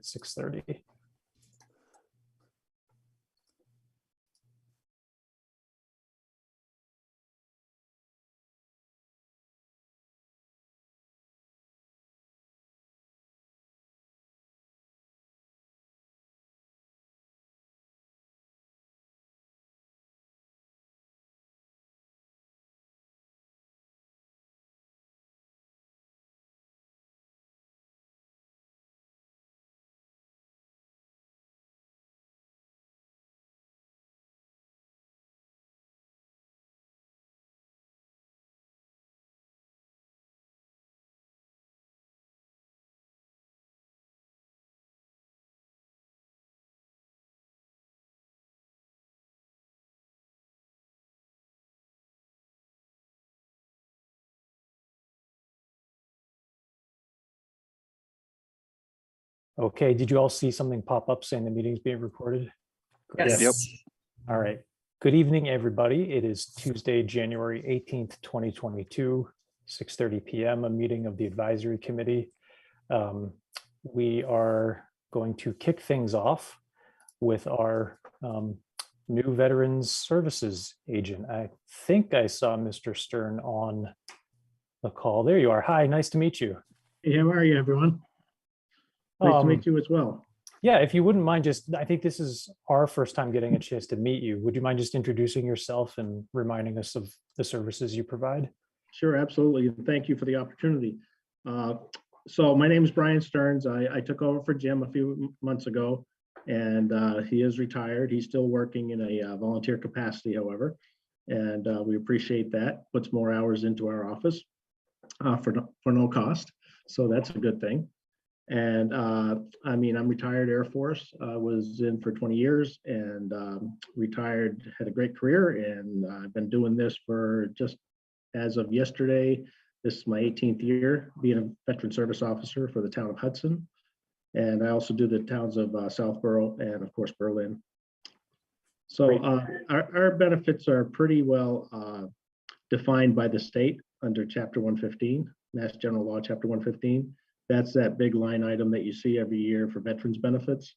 6:30. Okay, did you all see something pop up saying the meeting's being recorded? Yes. Yep. All right. Good evening, everybody. It is Tuesday, January 18th, 2022, 6:30 p.m., a meeting of the advisory committee. We are going to kick things off with our new Veterans Services agent. I think I saw Mr. Stern on the call. There you are. Hi, nice to meet you. Hey, how are you, everyone? Nice to meet you as well. Yeah, if you wouldn't mind, I think this is our first time getting a chance to meet you. Would you mind just introducing yourself and reminding us of the services you provide? Sure, absolutely. And thank you for the opportunity. So my name is Brian Stearns. I took over for Jim a few months ago, and he is retired. He's still working in a volunteer capacity, however, and we appreciate that. Puts more hours into our office for no cost. So that's a good thing. And I mean, I'm retired Air Force, was in for 20 years and retired, had a great career. And I've been doing this for just as of yesterday. This is my 18th year being a veteran service officer for the town of Hudson. And I also do the towns of Southborough and of course, Berlin. So our benefits are pretty well defined by the state under Chapter 115, Mass General Law, Chapter 115. That's that big line item that you see every year for veterans benefits.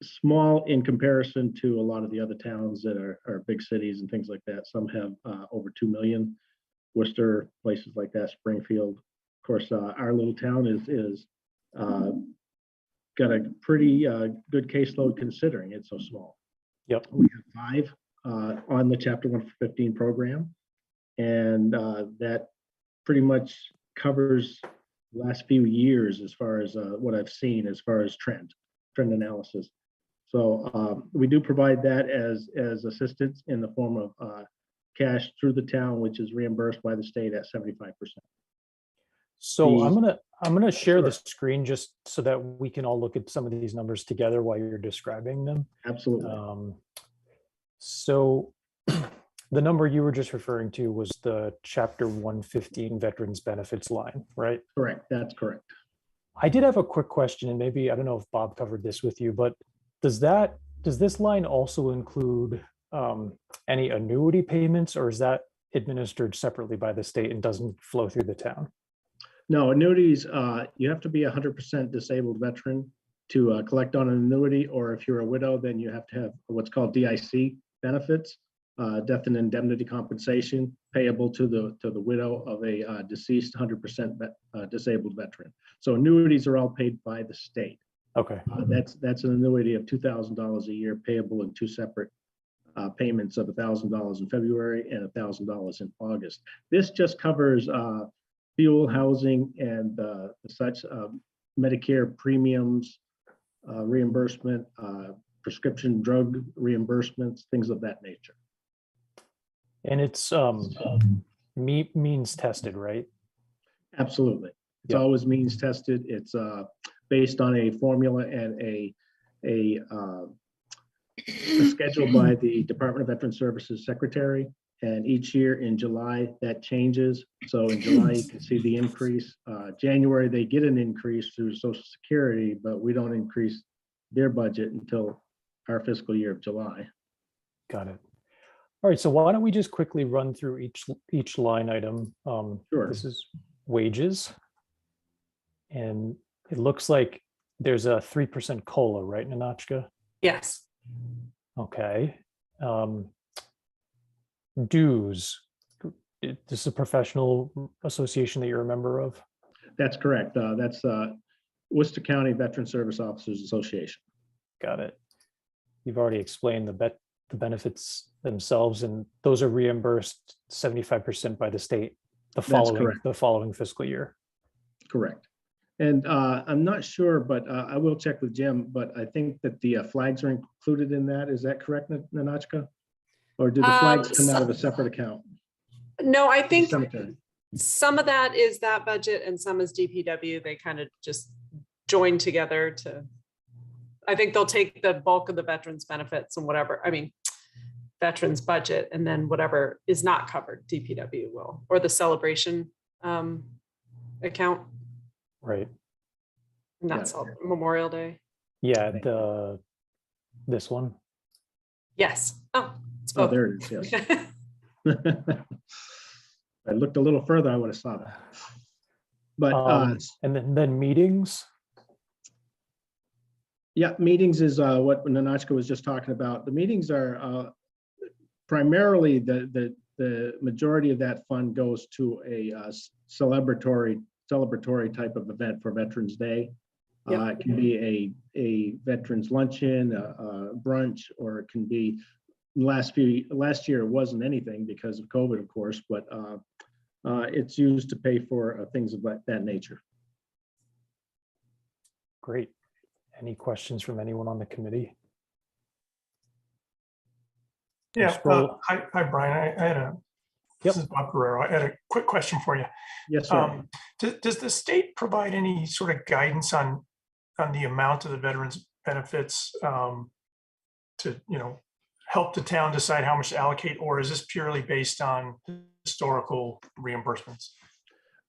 Small in comparison to a lot of the other towns that are big cities and things like that. Some have over 2 million. Worcester, places like that, Springfield. Of course, our little town is got a pretty good caseload considering it's so small. Yep. We have 5 on the Chapter 115 program, and that pretty much covers the last few years as far as what I've seen as far as trend analysis. So we do provide that as assistance in the form of cash through the town, which is reimbursed by the state at 75%. So I'm gonna share the screen just so that we can all look at some of these numbers together while you're describing them. Absolutely. So the number you were just referring to was the Chapter 115 Veterans Benefits line, right? Correct. That's correct. I did have a quick question, and maybe I don't know if Bob covered this with you, but does this line also include any annuity payments, or is that administered separately by the state and doesn't flow through the town? No, annuities, you have to be 100% disabled veteran to collect on an annuity, or if you're a widow, then you have to have what's called DIC benefits, death and indemnity compensation payable to the widow of a deceased 100% disabled veteran. So annuities are all paid by the state. Okay. That's an annuity of $2,000 a year payable in 2 separate payments of $1,000 in February and $1,000 in August. This just covers fuel, housing, and such Medicare premiums, reimbursement, prescription drug reimbursements, things of that nature. And it's means tested, right? Absolutely. It's Yep. always means tested. It's based on a formula and a schedule by the Department of Veteran Services Secretary. And each year in July, that changes. So in July, you can see the increase. January, they get an increase through Social Security, but we don't increase their budget until our fiscal year of July. Got it. All right, so why don't we just quickly run through each line item? Sure. This is wages. And it looks like there's a 3% COLA, right, Nanachka? Yes. Okay. Dues. This is a professional association that you're a member of? That's correct. That's Worcester County Veteran Service Officers Association. Got it. You've already explained the benefits themselves, and those are reimbursed 75% by the state the following fiscal year. Correct. And I'm not sure, but I will check with Jim, but I think that the flags are included in that. Is that correct, Nanachka? Or do the flags come out of a separate account? No, I think Cemetery. some of that is that budget and some is DPW. They kind of just join together to, I think they'll take the bulk of the veterans benefits and whatever, I mean, veterans budget, and then whatever is not covered, DPW will, or the celebration account. Right. And that's all Memorial Day. Yeah, this one. Yes. Oh, it's Oh, both. there it is, yes. I looked a little further, I would have saw that. But and then meetings. yeah, meetings is what Nanachka was just talking about. The meetings are primarily the majority of that fund goes to a celebratory type of event for Veterans Day. It can be a veterans luncheon, a brunch, or it can be last year it wasn't anything because of COVID, of course, but it's used to pay for things of that nature. Great. Any questions from anyone on the committee? Yeah. Hi, Brian. I had this is Bob Guerrero. I had a quick question for you. Yes, sir. Does the state provide any sort of guidance on the amount of the veterans benefits to help the town decide how much to allocate, or is this purely based on historical reimbursements?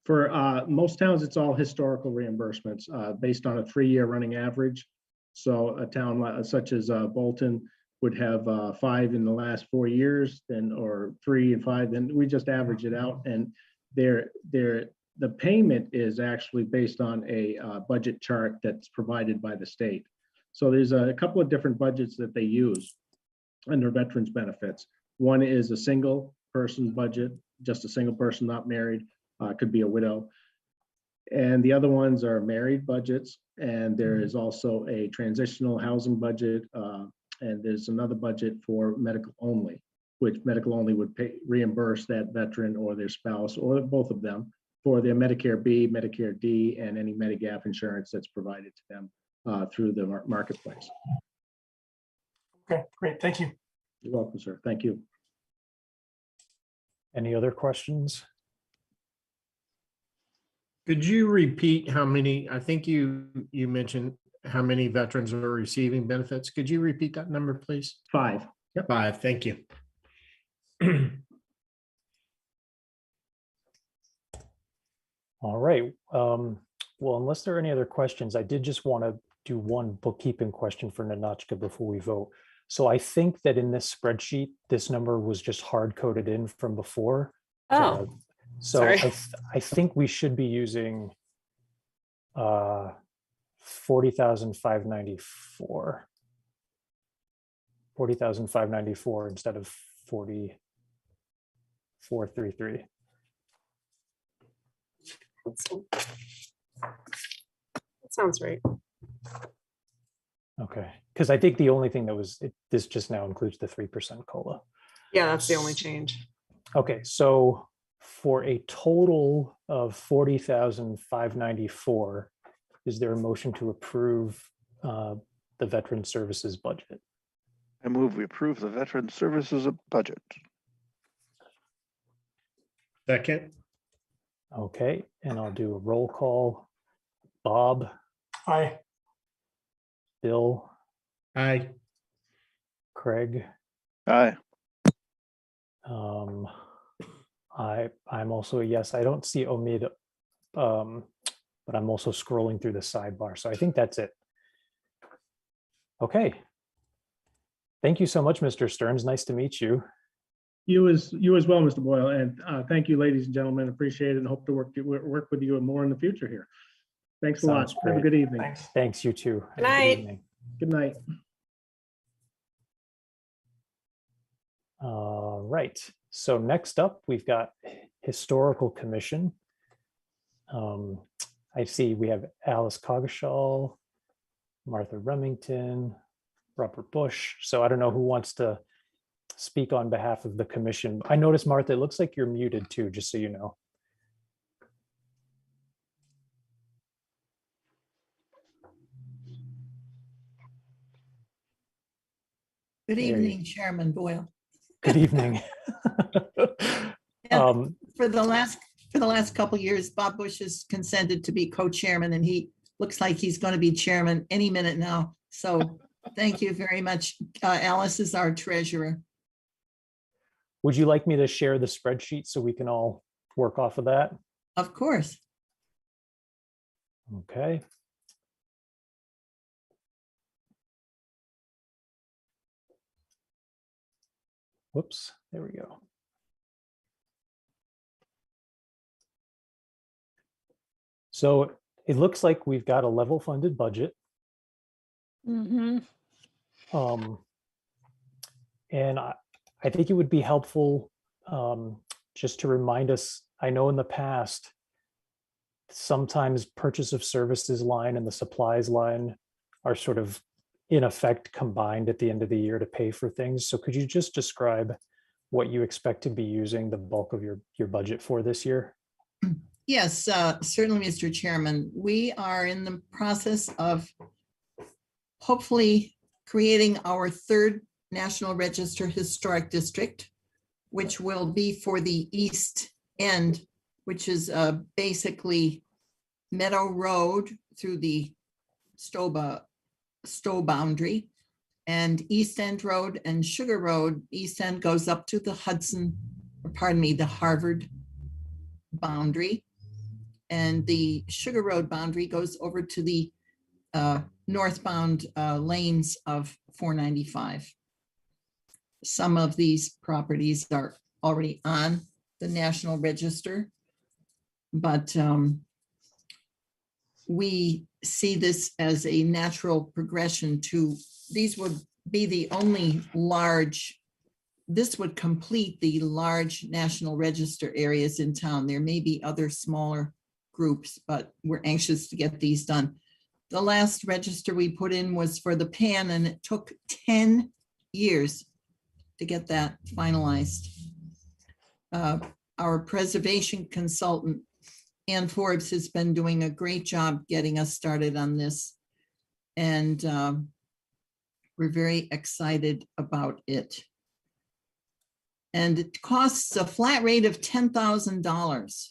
For most towns, it's all historical reimbursements based on a 3-year running average. So a town such as Bolton would have 5 in the last 4 years, then or 3 and 5. Then we just average it out, and the payment is actually based on a budget chart that's provided by the state. So there's a couple of different budgets that they use under veterans benefits. One is a single person budget, just a single person not married, could be a widow. And the other ones are married budgets. And there is also a transitional housing budget. And there's another budget for medical only, which medical only would reimburse that veteran or their spouse or both of them for their Medicare B, Medicare D, and any Medigap insurance that's provided to them through the marketplace. Okay, great. Thank you. You're welcome, sir. Thank you. Any other questions? Could you repeat how many, I think you mentioned how many veterans are receiving benefits. Could you repeat that number, please? 5. Yep. 5, thank you. All right. Well, unless there are any other questions, I did just want to do one bookkeeping question for Nanachka before we vote. So I think that in this spreadsheet, this number was just hard coded in from before. Oh, So I think we should be using 40,594. 40,594 instead of 40,433. that sounds right. Okay, because I think the only thing that was, this just now includes the 3% COLA. Yeah, that's the only change. Okay, so for a total of 40,594, is there a motion to approve the Veteran Services budget? I move we approve the Veteran Services budget. Second. Okay, and I'll do a roll call. Bob, Aye. Bill, Aye. Craig. Aye. I'm also a yes. I don't see Omid, but I'm also scrolling through the sidebar. So I think that's it. Okay. Thank you so much, Mr. Stearns. Nice to meet you. You as well, Mr. Boyle, and thank you, ladies and gentlemen. Appreciate it, and hope to work with you more in the future here. Thanks a lot. Sounds Have a great. good evening. Thanks. Thanks, you too. Have a good night. evening. Good night. All right, so next up, we've got Historical Commission. I see we have Alice Coggeshall, Martha Remington, Robert Bush. So I don't know who wants to speak on behalf of the commission. I noticed, Martha, it looks like you're muted too, just so you know. Good There you- evening, Chairman Boyle. Good evening. And for the last couple of years, Bob Bush has consented to be co-chairman, and he looks like he's going to be chairman any minute now. So thank you very much. Alice is our treasurer. Would you like me to share the spreadsheet so we can all work off of that? Of course. Okay. Whoops, there we go. So it looks like we've got a level funded budget. And I think it would be helpful just to remind us, I know in the past, sometimes purchase of services line and the supplies line are sort of in effect combined at the end of the year to pay for things. So could you just describe what you expect to be using the bulk of your budget for this year? Yes, certainly, Mr. Chairman. We are in the process of hopefully creating our third National Register Historic District, which will be for the East End, which is basically Meadow Road through the Stowe boundary, and East End Road and Sugar Road. East End goes up to the the Harvard boundary, and the Sugar Road boundary goes over to the northbound lanes of 495. Some of these properties are already on the National Register, but we see this as a natural progression to, these would be the only large, this would complete the large National Register areas in town. There may be other smaller groups, but we're anxious to get these done. The last register we put in was for the Pan, and it took 10 years to get that finalized. Our preservation consultant, Ann Forbes, has been doing a great job getting us started on this. And we're very excited about it. And it costs a flat rate of $10,000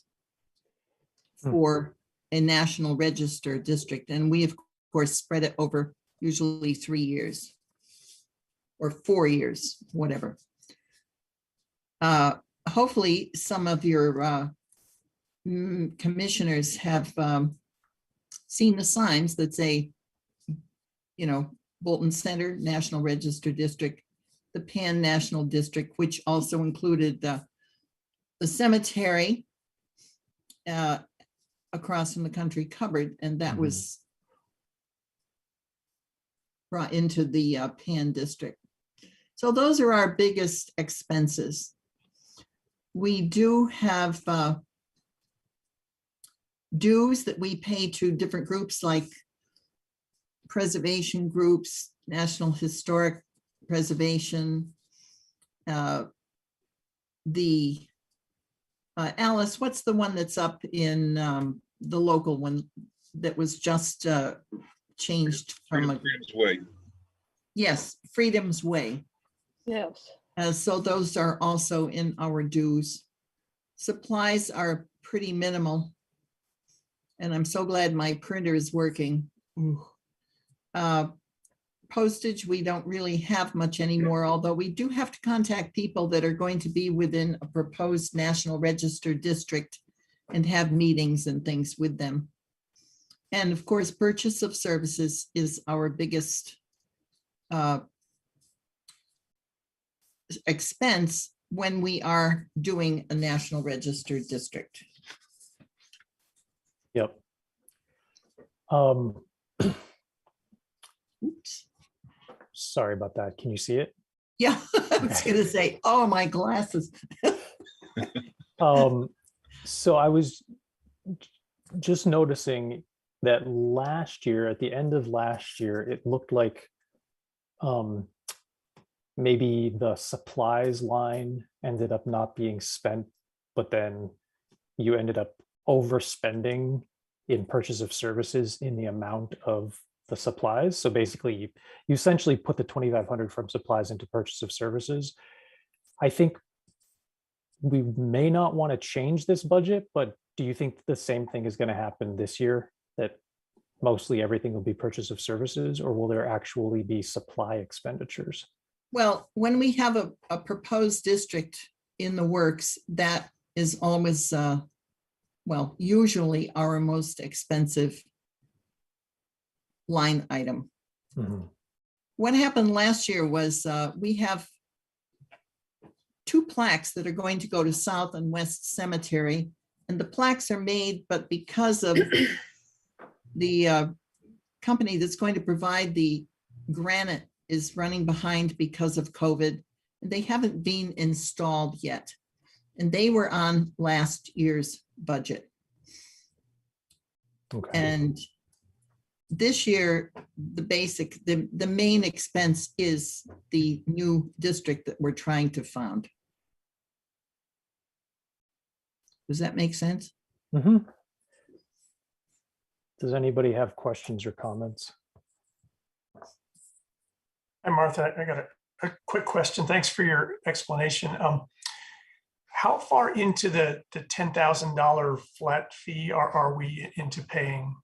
for a National Register district. And we, of course, spread it over usually 3 years or 4 years, whatever. Hopefully some of your commissioners have seen the signs that say, Bolton Center, National Register District, the Pan National District, which also included the cemetery across from the country cupboard, and that was brought into the Pan District. So those are our biggest expenses. We do have dues that we pay to different groups like preservation groups, National Historic Preservation. Alice, what's the one that's up in the local one that was just changed from Freedom's Way. Yes, Freedom's Way. Yes. So those are also in our dues. Supplies are pretty minimal. And I'm so glad my printer is working. Postage, we don't really have much anymore, although we do have to contact people that are going to be within a proposed National Register district and have meetings and things with them. And of course, purchase of services is our biggest expense when we are doing a National Register district. Yep. Um, Oops. sorry about that. Can you see it? Yeah, I was gonna say, oh, my glasses. So I was just noticing that last year, at the end of last year, it looked like maybe the supplies line ended up not being spent, but then you ended up overspending in purchase of services in the amount of the supplies. So basically, you essentially put the 2,500 from supplies into purchase of services. I think we may not want to change this budget, but do you think the same thing is going to happen this year? That mostly everything will be purchase of services, or will there actually be supply expenditures? Well, when we have a proposed district in the works, that is always, well, usually our most expensive line item. Mhm. What happened last year was we have two plaques that are going to go to South and West Cemetery. And the plaques are made, but because of the company that's going to provide the granite is running behind because of COVID, and they haven't been installed yet. And they were on last year's budget. Okay. And this year, the main expense is the new district that we're trying to found. Does that make sense? Mhm. Does anybody have questions or comments? Hi, Martha, I got a quick question. Thanks for your explanation. How far into the $10,000 flat fee are we into paying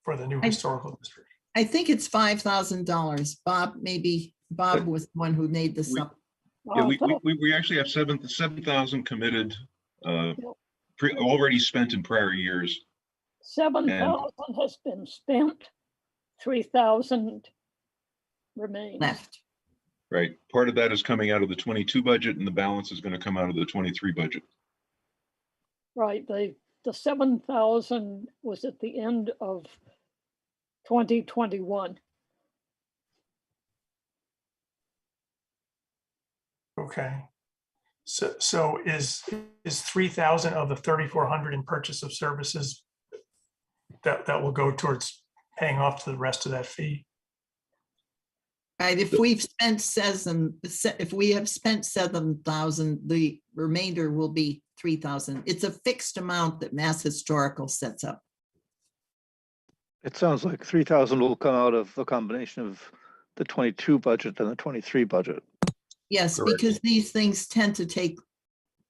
for the new historical district? I think it's $5,000. Bob, maybe Bob was the one who made this We- up. Yeah, we actually have 7,000 committed, already spent in prior years. 7,000 has been spent, 3,000 remains. Left. Right. Part of that is coming out of the 22 budget and the balance is going to come out of the 23 budget. Right, the 7,000 was at the end of 2021. Okay. So is 3,000 of the 3,400 in purchase of services that will go towards paying off to the rest of that fee? Right, if we've spent if we have spent 7,000, the remainder will be 3,000. It's a fixed amount that Mass Historical sets up. It sounds like 3,000 will come out of a combination of the 22 budget and the 23 budget. Yes, Correct. because these things tend to take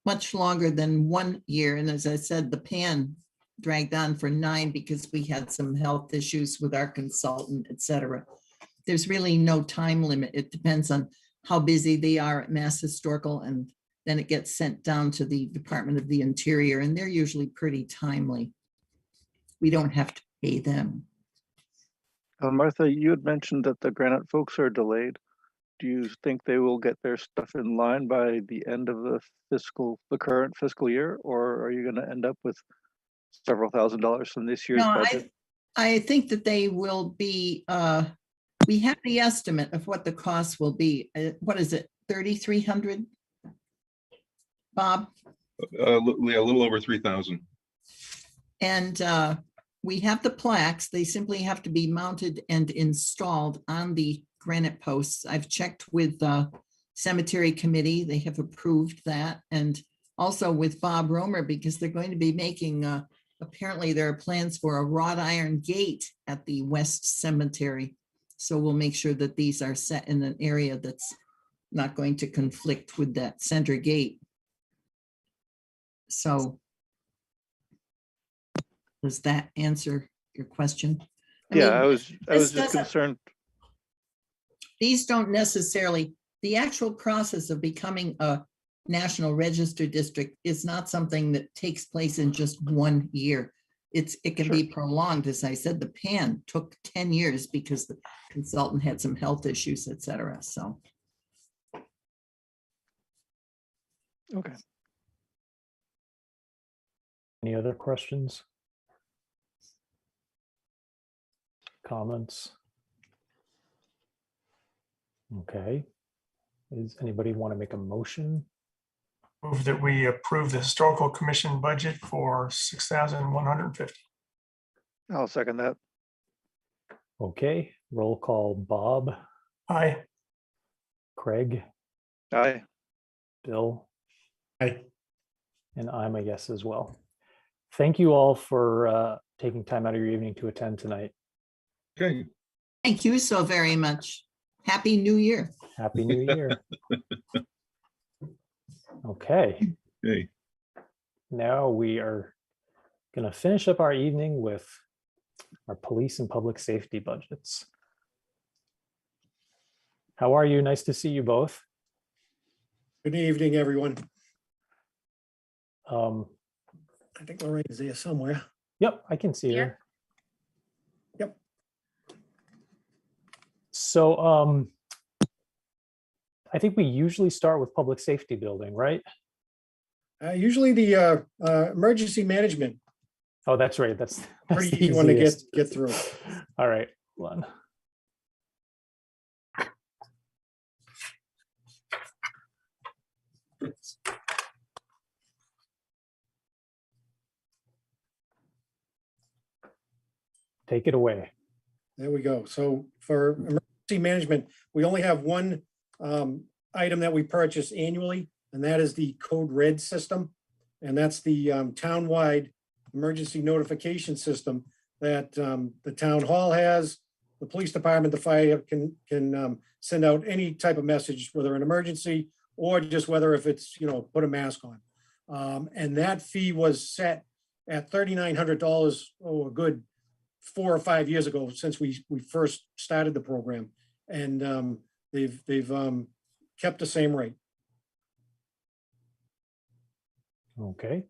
much longer than 1 year. And as I said, the pan dragged on for 9 because we had some health issues with our consultant, et cetera. There's really no time limit. It depends on how busy they are at Mass Historical, and then it gets sent down to the Department of the Interior, and they're usually pretty timely. We don't have to pay them. Martha, you had mentioned that the granite folks are delayed. Do you think they will get their stuff in line by the end of the current fiscal year, or are you going to end up with several $1,000s from this year's No, budget? I think that they will be, we have the estimate of what the cost will be. What is it, 3,300? Bob? Yeah, a little over 3,000. And we have the plaques. They simply have to be mounted and installed on the granite posts. I've checked with the cemetery committee. They have approved that. And also with Bob Romer, because they're going to be making, apparently there are plans for a wrought iron gate at the West Cemetery. So we'll make sure that these are set in an area that's not going to conflict with that center gate. So does that answer your question? Yeah, mean, I was this just doesn't- concerned. These don't necessarily, the actual process of becoming a National Register district is not something that takes place in just 1 year. It can be prolonged. As I said, the PAN took 10 years because the consultant had some health issues, et cetera. So, Okay. Any other questions? comments? Okay. Does anybody want to make a motion? Move that we approve the historical commission budget for 6,150. I'll second that. Okay, roll call. Bob, Aye. Craig, Aye. Bill, Aye. and I'm a yes as well. Thank you all for taking time out of your evening to attend tonight. Okay, Thank you so very much. Happy New Year. Happy New Year. Okay, okay. now we are going to finish up our evening with our police and public safety budgets. How are you? Nice to see you both. Good evening, everyone. Um, I think Lorraine is there somewhere. Yep, I can see her. Yep. So I think we usually start with public safety building, right? Usually the emergency management, Oh, that's right. That's pretty the easy one to easiest. get through. All right, hold on. Take it away. There we go. So for emergency management, we only have one item that we purchase annually, and that is the Code Red system. And that's the townwide emergency notification system that the town hall has. The police department, the fire can send out any type of message, whether an emergency or just whether if it's, put a mask on. And that fee was set at $3,900, a good 4 or 5 years ago, since we first started the program. And they've kept the same rate. Okay.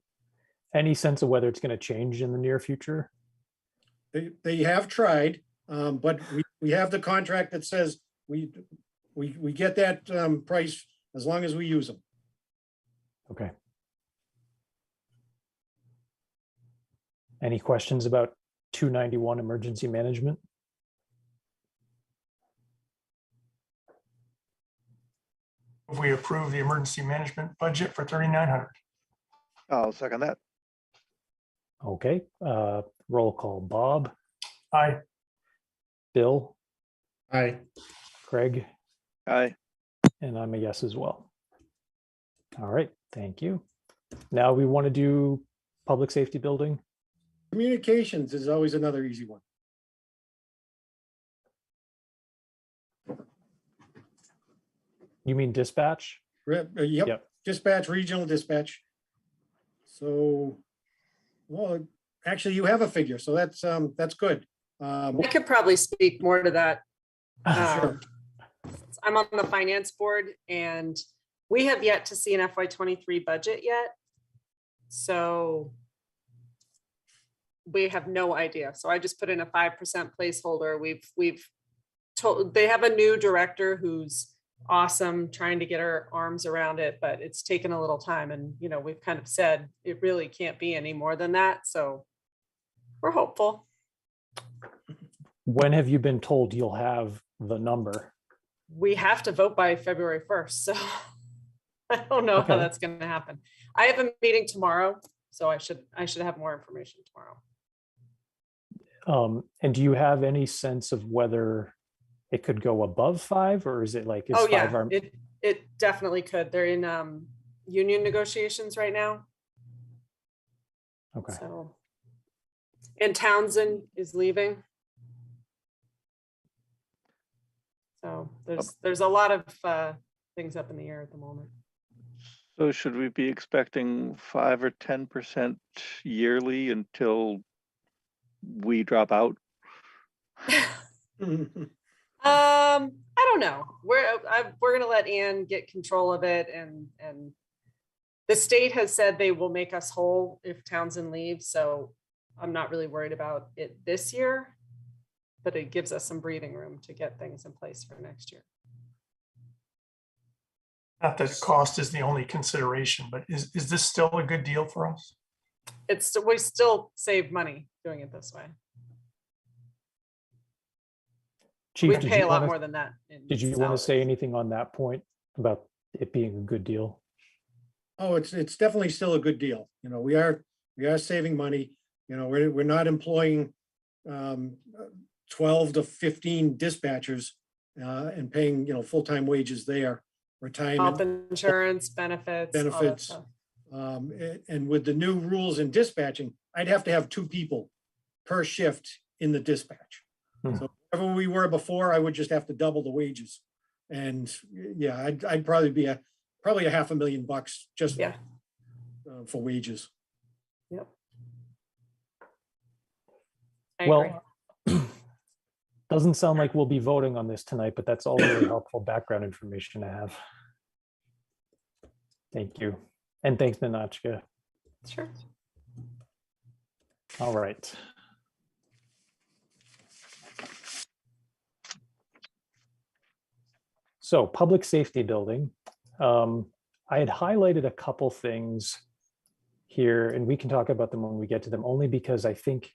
Any sense of whether it's going to change in the near future? They have tried, but we have the contract that says we get that price as long as we use them. Okay. Any questions about 291 emergency management? We approve the emergency management budget for 3,900. I'll second that. Okay, roll call. Bob, Aye. Bill, Aye. Craig, Aye. and I'm a yes as well. All right, thank you. Now we want to do public safety building. Communications is always another easy one. You mean dispatch? Yep, Yep. dispatch, regional dispatch. So, well, actually you have a figure, so that's good. I could probably speak more to that. Sure. I'm on the finance board and we have yet to see an FY23 budget yet. So we have no idea. So I just put in a 5% placeholder. We've told, they have a new director who's awesome, trying to get our arms around it, but it's taken a little time. And, we've kind of said it really can't be any more than that. So we're hopeful. When have you been told you'll have the number? We have to vote by February 1st. So I don't know how Okay. that's going to happen. I have a meeting tomorrow, so I should have more information tomorrow. And do you have any sense of whether it could go above 5, or is it like, is Oh 5 yeah, our- it definitely could. They're in union negotiations right now. Okay. So, and Townsend is leaving. So there's a lot of things up in the air at the moment. So should we be expecting 5 or 10% yearly until we drop out? I don't know. We're gonna let Ann get control of it, and the state has said they will make us whole if Townsend leaves. So I'm not really worried about it this year, but it gives us some breathing room to get things in place for next year. Not that cost is the only consideration, but is this still a good deal for us? We still save money doing it this way. Chief, We did pay you a lot want more to, than that. in did you want to salaries. say anything on that point about it being a good deal? Oh, it's definitely still a good deal. You know, we are saving money. You know, we're not employing 12 to 15 dispatchers and paying, you know, full-time wages there, retirement Health insurance, benefits, all that benefits. stuff. And with the new rules in dispatching, I'd have to have 2 people per shift in the dispatch. Hmm. So whatever we were before, I would just have to double the wages. And yeah, I'd probably be probably $500,000 just Yeah. For wages. Yep. I agree. Well, doesn't sound like we'll be voting on this tonight, but that's all really helpful background information to have. Thank you. And thanks, Ninotchka. Sure. All right. So public safety building. I had highlighted a couple things here, and we can talk about them when we get to them, only because I think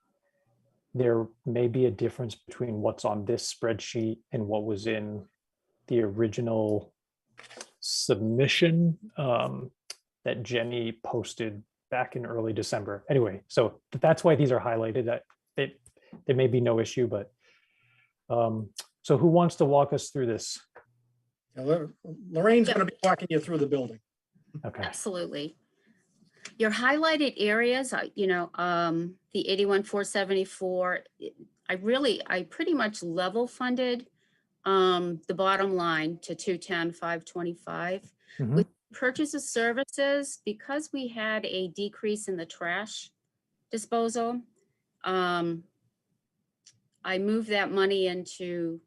there may be a difference between what's on this spreadsheet and what was in the original submission that Jenny posted back in early December. Anyway, so that's why these are highlighted. There may be no issue, but so who wants to walk us through this? Lorraine's going to be walking you through the building. Okay. Absolutely. Your highlighted areas, you know, the 81,474, I pretty much level funded the bottom line to 210,525. Mhm. With purchase of services, because we had a decrease in the trash disposal, I moved that money into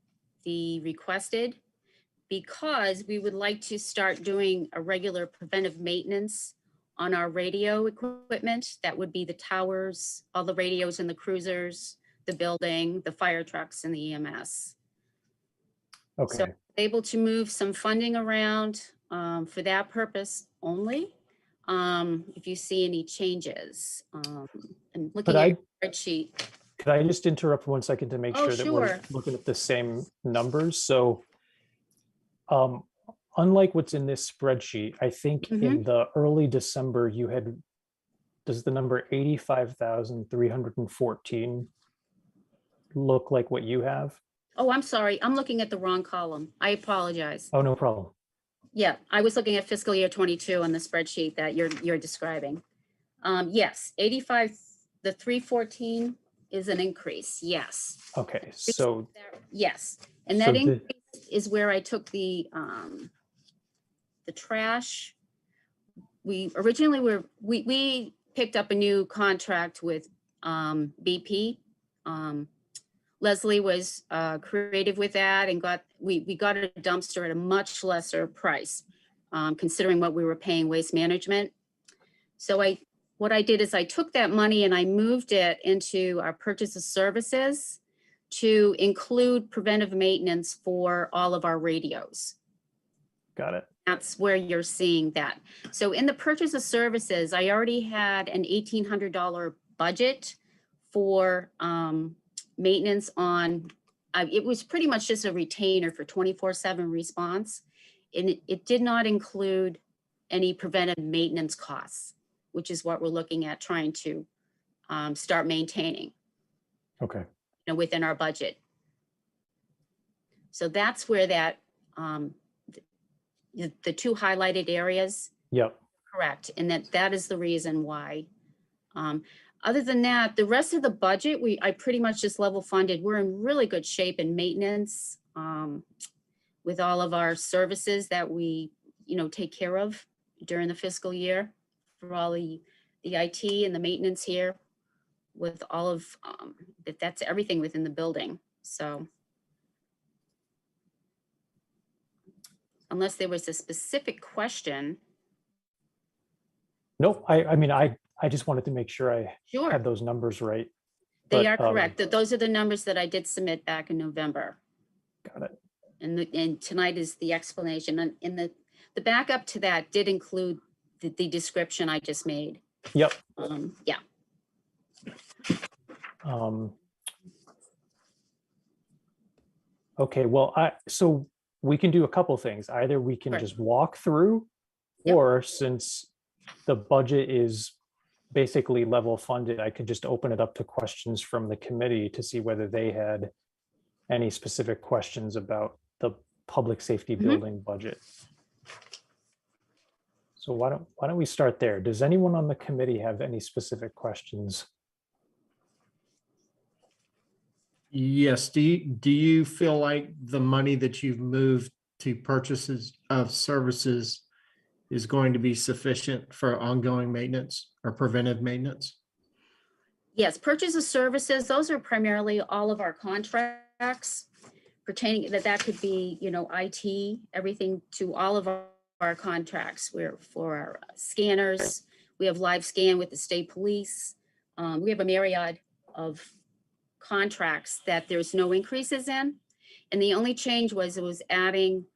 the requested, because we would like to start doing a regular preventive maintenance on our radio equipment. That would be the towers, all the radios in the cruisers, the building, the fire trucks, and the EMS. So Okay. able to move some funding around for that purpose only. If you see any changes, and looking at your spreadsheet. Could I just interrupt 1 second to make Oh, sure that we're sure. looking at the same numbers? So unlike what's in this spreadsheet, I think in the early December, you had, does the number 85,314 look like what you have? Oh, I'm sorry. I'm looking at the wrong column. I apologize. Oh, no problem. Yeah, I was looking at fiscal year 22 on the spreadsheet that you're describing. Yes, 85, the 314 is an increase. Yes. Okay, so Yes, and So that the- increase is where I took the trash. We originally we picked up a new contract with BP. Leslie was creative with that and we got a dumpster at a much lesser price, considering what we were paying Waste Management. So what I did is I took that money and I moved it into our purchase of services to include preventive maintenance for all of our radios. got it. That's where you're seeing that. So in the purchase of services, I already had an $1,800 budget for maintenance on, it was pretty much just a retainer for 24/7 response. And it did not include any preventive maintenance costs, which is what we're looking at trying to start maintaining, Okay. you know, within our budget. So that's where that, the 2 highlighted areas. Yep. Correct. And that is the reason why. Other than that, the rest of the budget, I pretty much just level funded. We're in really good shape in maintenance with all of our services that we, you know, take care of during the fiscal year for all the IT and the maintenance here with all of that's everything within the building. So unless there was a specific question. Nope. I mean, I just wanted to make sure I Sure. had those numbers right. They but, are correct. Those are the numbers that I did submit back in November. Got it. And tonight is the explanation. And in the backup to that did include the description I just made. Yep. Yeah. Okay, well, so we can do a couple things. Either we can Sure. just walk through, Yep. or since the budget is basically level funded, I could just open it up to questions from the committee to see whether they had any specific questions about the public safety Mhm. building budget. So why don't we start there? Does anyone on the committee have any specific questions? Yes, do you feel like the money that you've moved to purchases of services is going to be sufficient for ongoing maintenance or preventive maintenance? Yes, purchase of services, those are primarily all of our contracts pertaining, that could be, IT, everything to all of our contracts. We're for our scanners, we have live scan with the state police. We have a myriad of contracts that there's no increases in. And the only change was it was adding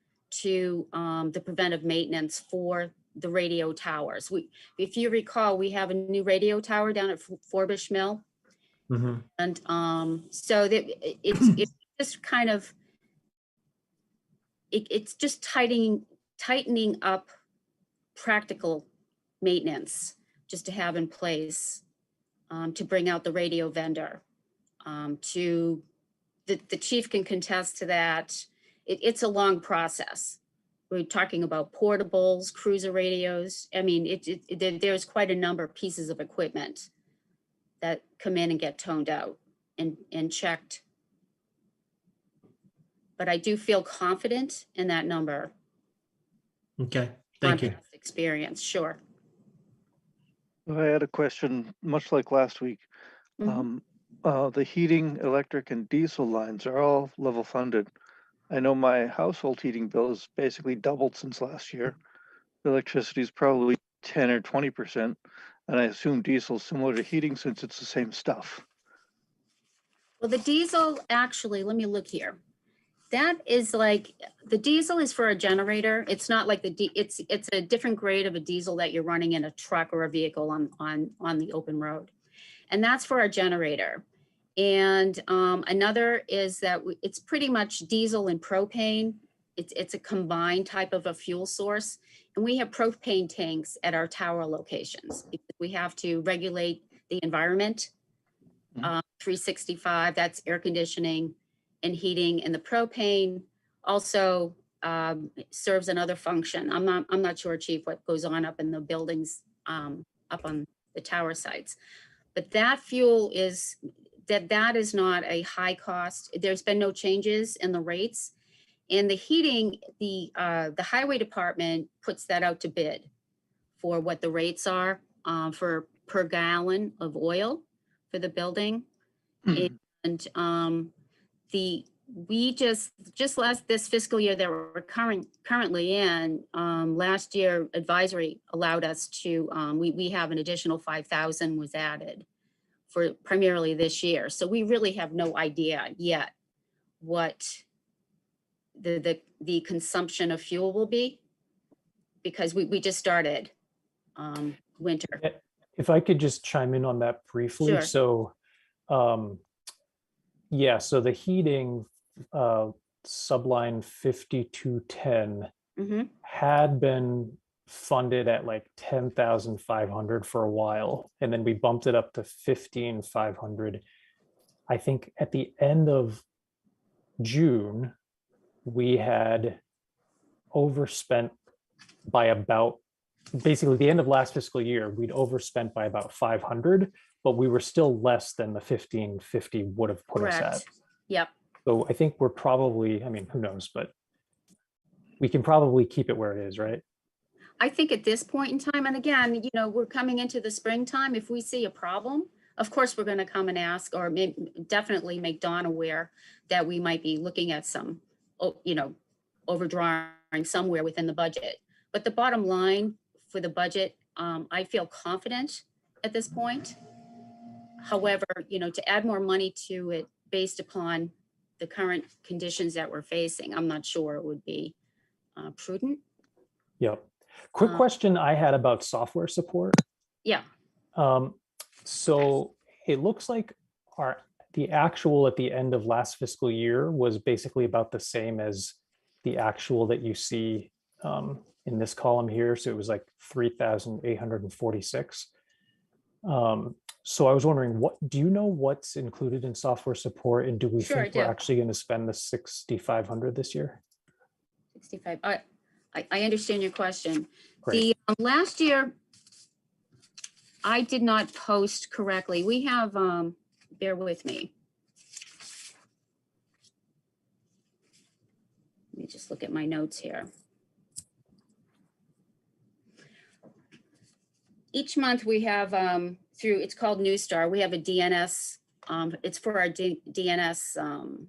to the preventive maintenance for the radio towers. If you recall, we have a new radio tower down at Forbush Mill. Mhm. And so that it's just kind of, it's just tightening up practical maintenance just to have in place to bring out the radio vendor. The chief can contest to that. It's a long process. We're talking about portables, cruiser radios. I mean, there's quite a number of pieces of equipment that come in and get toned out and checked. But I do feel confident in that number. Okay, thank on you. past experience, sure. I had a question, much like last week. Mhm. The heating, electric, and diesel lines are all level funded. I know my household heating bill has basically doubled since last year. Electricity is probably 10 or 20%, and I assume diesel is similar to heating since it's the same stuff. Well, the diesel, actually, let me look here. That is like, the diesel is for a generator. It's not like it's a different grade of a diesel that you're running in a truck or a vehicle on the open road. And that's for a generator. And another is that it's pretty much diesel and propane. It's a combined type of a fuel source. And we have propane tanks at our tower locations because we have to regulate the environment. 365, that's air conditioning and heating, and the propane also serves another function. I'm not sure, Chief, what goes on up in the buildings up on the tower sites, but that fuel is that is not a high cost. There's been no changes in the rates, and the heating, the highway department puts that out to bid for what the rates are for per gallon of oil for the building. And we just this fiscal year that we're currently in, last year advisory allowed us to, we have an additional 5,000 was added for primarily this year. So we really have no idea yet what the consumption of fuel will be, because we just started winter. If I could just chime in on that briefly. Sure. So yeah, so the heating subline 5210 Mhm. had been funded at like 10,500 for a while, and then we bumped it up to 15,500. I think at the end of June, we had overspent by about, basically the end of last fiscal year, we'd overspent by about 500, but we were still less than the 1550 would have put us Correct. at. Yep. So I think we're probably, I mean, who knows, but we can probably keep it where it is, right? I think at this point in time, and again, we're coming into the springtime. If we see a problem, of course, we're going to come and ask, or definitely make Dawn aware that we might be looking at some, overdrawing somewhere within the budget. But the bottom line for the budget, I feel confident at this point. However, to add more money to it based upon the current conditions that we're facing, I'm not sure it would be prudent. Yep. Quick question I had about software support. Yeah. So it looks like the actual at the end of last fiscal year was basically about the same as the actual that you see in this column here. So it was like 3,846. So I was wondering, what do you know what's included in software support, and do we Sure, I think we're do. actually going to spend the 6,500 this year? 65. I understand your question. Great. The last year, I did not post correctly. We have, bear with me. Let me just look at my notes here. Each month we have through, it's called New Star, we have a DNS, it's for our DNS.gov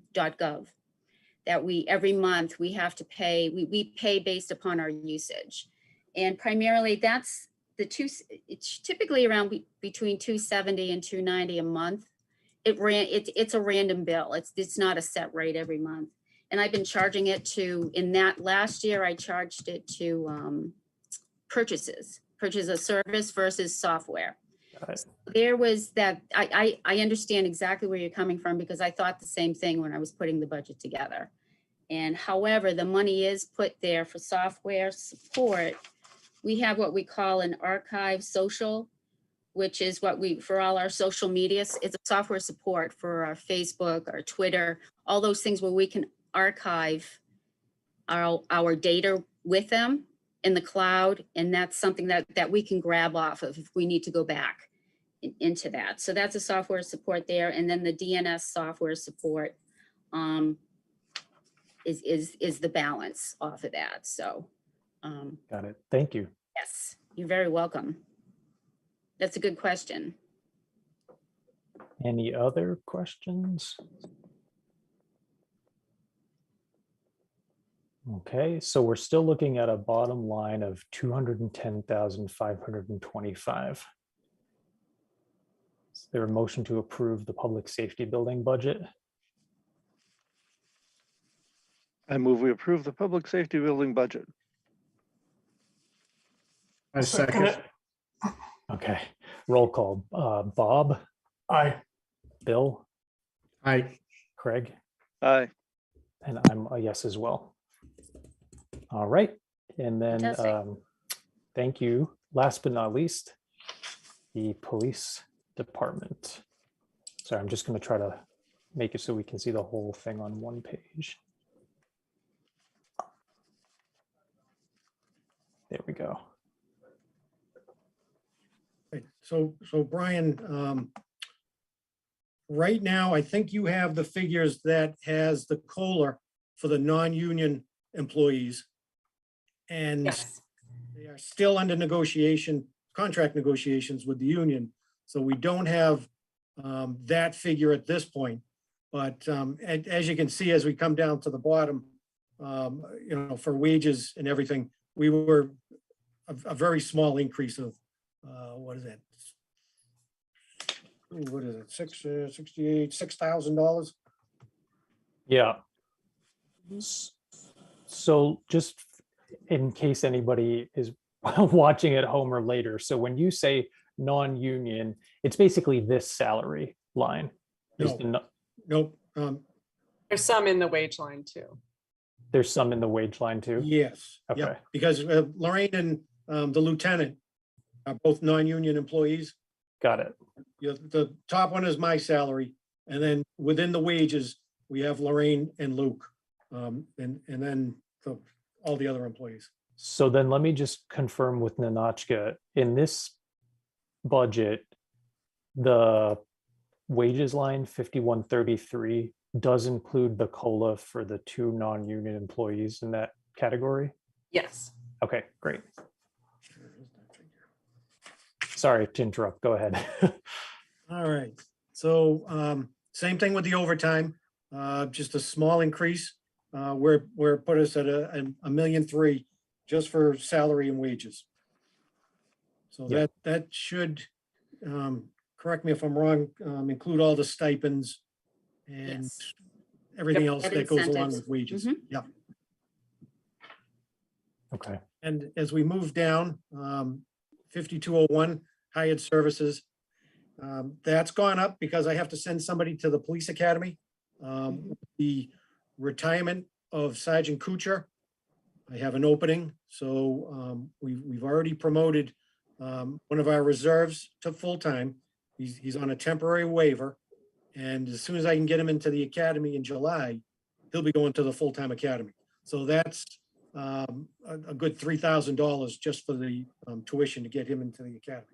that we, every month we have to pay, we pay based upon our usage. And primarily that's it's typically around between 270 and 290 a month. It's a random bill. It's not a set rate every month. And I've been charging it to, in that last year, I charged it to purchase a service versus software. There was that, I understand exactly where you're coming from, because I thought the same thing when I was putting the budget together. And however, the money is put there for software support. We have what we call an archive social, which is what we, for all our social media, it's a software support for our Facebook, our Twitter, all those things where we can archive our data with them in the cloud. And that's something that we can grab off of if we need to go back into that. So that's a software support there. And then the DNS software support is the balance off of that. So. Got it. Thank you. Yes, you're very welcome. That's a good question. Any other questions? Okay, so we're still looking at a bottom line of 210,525. Is there a motion to approve the public safety building budget? I move we approve the public safety building budget. I second it. Okay, roll call. Bob, Aye. Bill, Aye. Craig, Aye. and I'm a yes as well. All right, and then Fantastic. thank you. Last but not least, the police department. Sorry, I'm just going to try to make it so we can see the whole thing on one page. There we go. Right. So Brian, right now, I think you have the figures that has the COLA for the non-union employees. And Yes. they are still under negotiation, contract negotiations with the union. So we don't have that figure at this point. But as you can see, as we come down to the bottom, for wages and everything, we were a very small increase of, what is that? What is it, $6,000? Yeah. So just in case anybody is watching at home or later, so when you say non-union, it's basically this salary line. Nope. There's some in the wage line too. There's some in the wage line too? Yes. Okay. Yep. Because Lorraine and the lieutenant are both non-union employees. Got it. The top one is my salary, and then within the wages, we have Lorraine and Luke, and then all the other employees. So then let me just confirm with Ninotchka, in this budget, the wages line 5133 does include the COLA for the 2 non-union employees in that category? Yes. Okay, great. Sorry to interrupt. Go ahead. All right. So same thing with the overtime, just a small increase. Where it put us at $1.3 million just for salary and wages. So Yeah. that should, correct me if I'm wrong, include all the stipends and Yes. everything Yep, else and that goes along incentives. with wages. Mhm. Yeah. Okay. And as we move down, 5201 hired services, That's gone up because I have to send somebody to the police academy. The retirement of Sergeant Kuchar, I have an opening, so we've already promoted one of our reserves to full-time. He's on a temporary waiver, and as soon as I can get him into the academy in July, he'll be going to the full-time academy. So that's a good $3,000 just for the tuition to get him into the academy.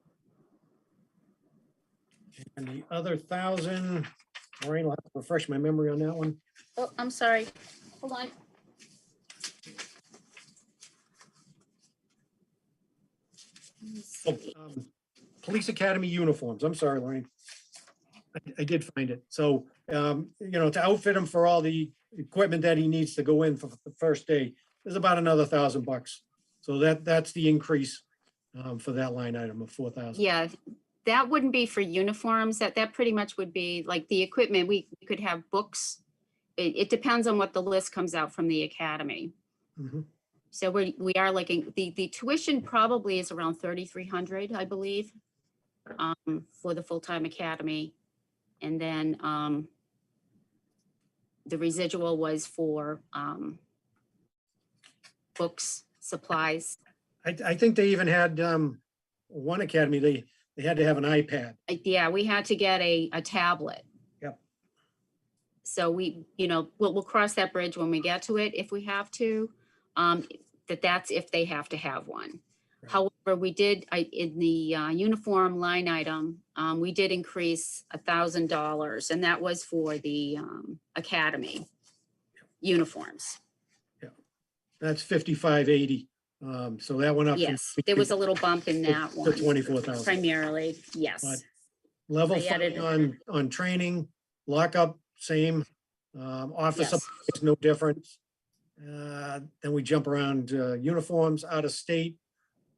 And the other 1,000, Maureen, I'll have to refresh my memory on that one. Oh, I'm sorry. Hold on. Oh, Police Academy uniforms. I'm sorry, Lorraine. I did find it. So, to outfit him for all the equipment that he needs to go in for the first day, there's about another $1,000. So that's the increase for that line item of 4,000. Yeah, that wouldn't be for uniforms. That pretty much would be like the equipment. We could have books. It depends on what the list comes out from the academy. Mhm. So we are looking, the tuition probably is around 3,300, I believe, for the full-time academy. And then the residual was for books, supplies. I think they even had one academy, they had to have an iPad. Yeah, we had to get a tablet. Yep. So we'll cross that bridge when we get to it, if we have to. That's if they have to have one. Right. However, we did, in the uniform line item, we did increase $1,000, and that was for the academy uniforms. Yeah, that's 5,580. So that went up. from Yes, there was a little bump in that to one, 24,000. primarily, yes. But level I added funding on training, lockup, same. Office Yes. supplies, no difference. Then we jump around uniforms, out of state,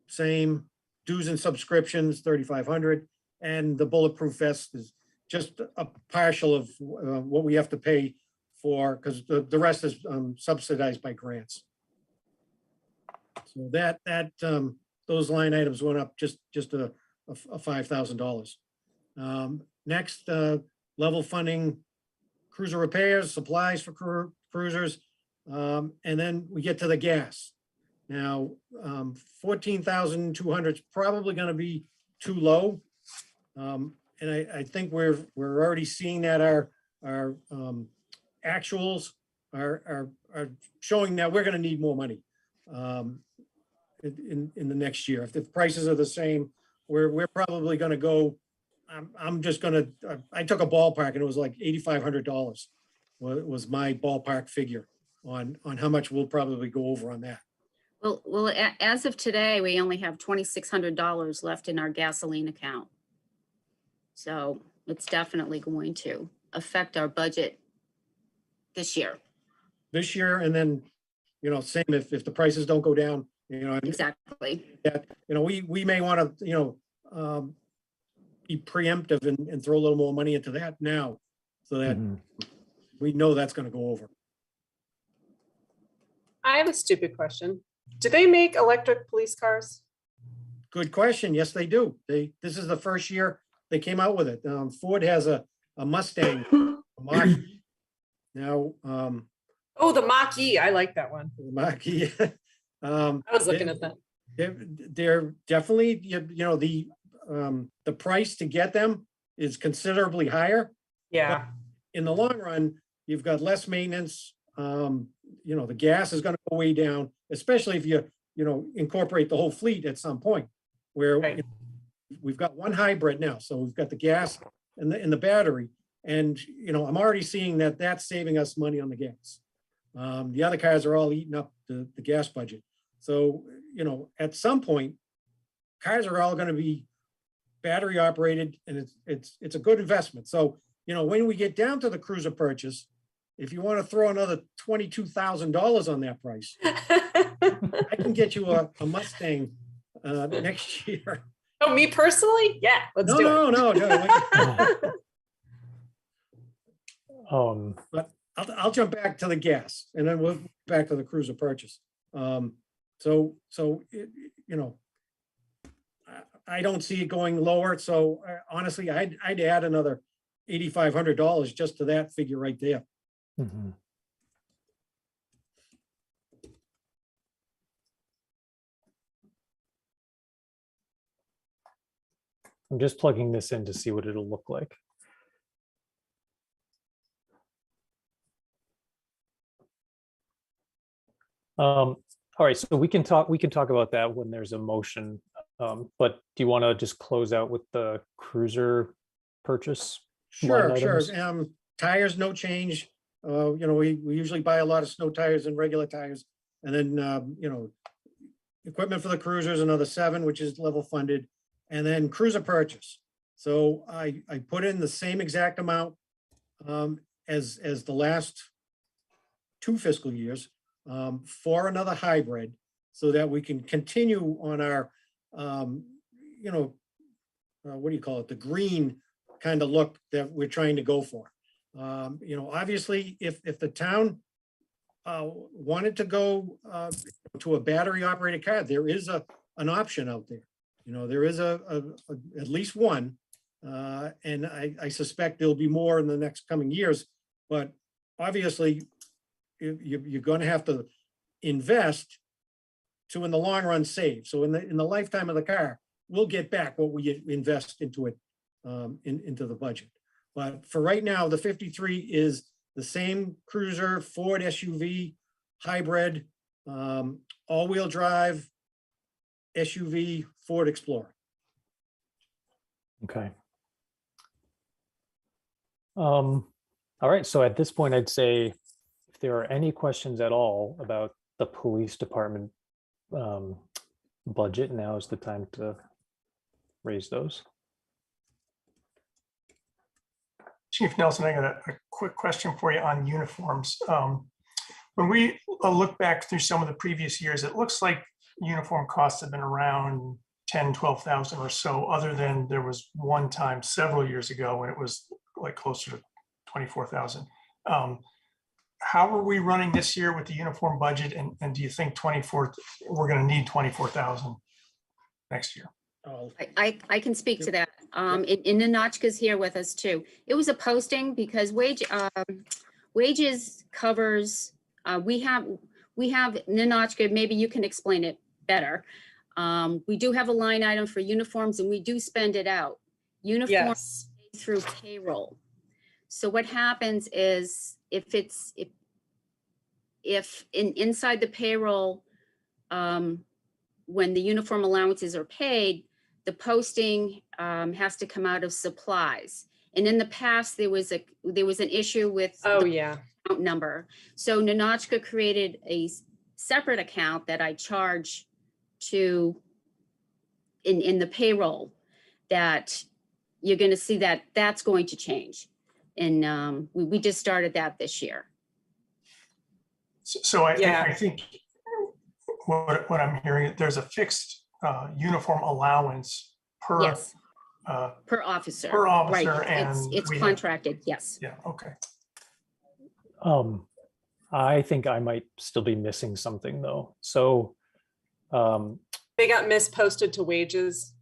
same. Dues and subscriptions, 3,500. And the bulletproof vest is just a partial of what we have to pay for, because the rest is subsidized by grants. So those line items went up just a $5,000. Next, level funding, cruiser repairs, supplies for cruisers, and then we get to the gas. Now, 14,200 is probably going to be too low, and I think we're already seeing that our actuals are showing that we're going to need more money in the next year. If the prices are the same, we're probably going to go. I'm just going to. I took a ballpark and it was like $8,500 was my ballpark figure on how much we'll probably go over on that. Well, as of today, we only have $2,600 left in our gasoline account. So it's definitely going to affect our budget this year. This year, and then, same if the prices don't go down, Exactly. that, we may want to, be preemptive and throw a little more money into that now, so that we know that's going to go over. I have a stupid question. Do they make electric police cars? Good question. Yes, they do. This is the first year they came out with it. Ford has a Mustang. A Mach-E. Now, Oh, the Mach-E. I like that one. Mach-E. I was looking at that. They're definitely, the price to get them is considerably higher. Yeah. In the long run, you've got less maintenance. The gas is going to go way down, especially if you incorporate the whole fleet at some point, where Right. we've got one hybrid now. So we've got the gas and the battery. And, I'm already seeing that that's saving us money on the gas. The other cars are all eating up the gas budget. So, at some point, cars are all going to be battery operated, and it's a good investment. So, when we get down to the cruiser purchase, if you want to throw another $22,000 on that price, I can get you a Mustang next year. Oh, me personally? Yeah, let's do it. No. But I'll jump back to the gas, and then we'll back to the cruiser purchase. I don't see it going lower. So honestly, I'd add another $8,500 just to that figure right there. Mhm. I'm just plugging this in to see what it'll look like. All right, so we can talk about that when there's a motion. But do you want to just close out with the cruiser purchase? line Sure. items? Tires, no change. We usually buy a lot of snow tires and regular tires. And then, equipment for the cruisers, another 7, which is level funded. And then cruiser purchase. So I put in the same exact amount as the last 2 fiscal years for another hybrid so that we can continue on our, what do you call it? The green kind of look that we're trying to go for. Obviously, if the town wanted to go to a battery operated car, there is an option out there. There is at least one, and I suspect there'll be more in the next coming years. But obviously, you're going to have to invest to, in the long run, save. So in the lifetime of the car, we'll get back what we invest into it, into the budget. But for right now, the 53 is the same cruiser, Ford SUV, hybrid, all-wheel drive SUV, Ford Explorer. Okay. All right, so at this point, I'd say if there are any questions at all about the police department budget, now is the time to raise those. Chief Nelson, I got a quick question for you on uniforms. When we look back through some of the previous years, it looks like uniform costs have been around 10, 12,000 or so, other than there was one time several years ago when it was like closer to 24,000. How are we running this year with the uniform budget? And do you think we're going to need 24,000 next year? I can speak to that. And Ninotchka's here with us too. It was a posting because wages covers, we have Ninotchka, maybe you can explain it better. We do have a line item for uniforms and we do spend it out. Uniforms through payroll. So what happens is if inside the payroll, when the uniform allowances are paid, the posting has to come out of supplies. And in the past, there was an issue with the account number. So Ninotchka created a separate account that I charge to in the payroll, that you're going to see that that's going to change. And we just started that this year. So I think what I'm hearing, there's a fixed uniform allowance per officer. Per officer, right. and it's contracted. Yes. Yeah. Okay. I think I might still be missing something though. So they got misposted to wages.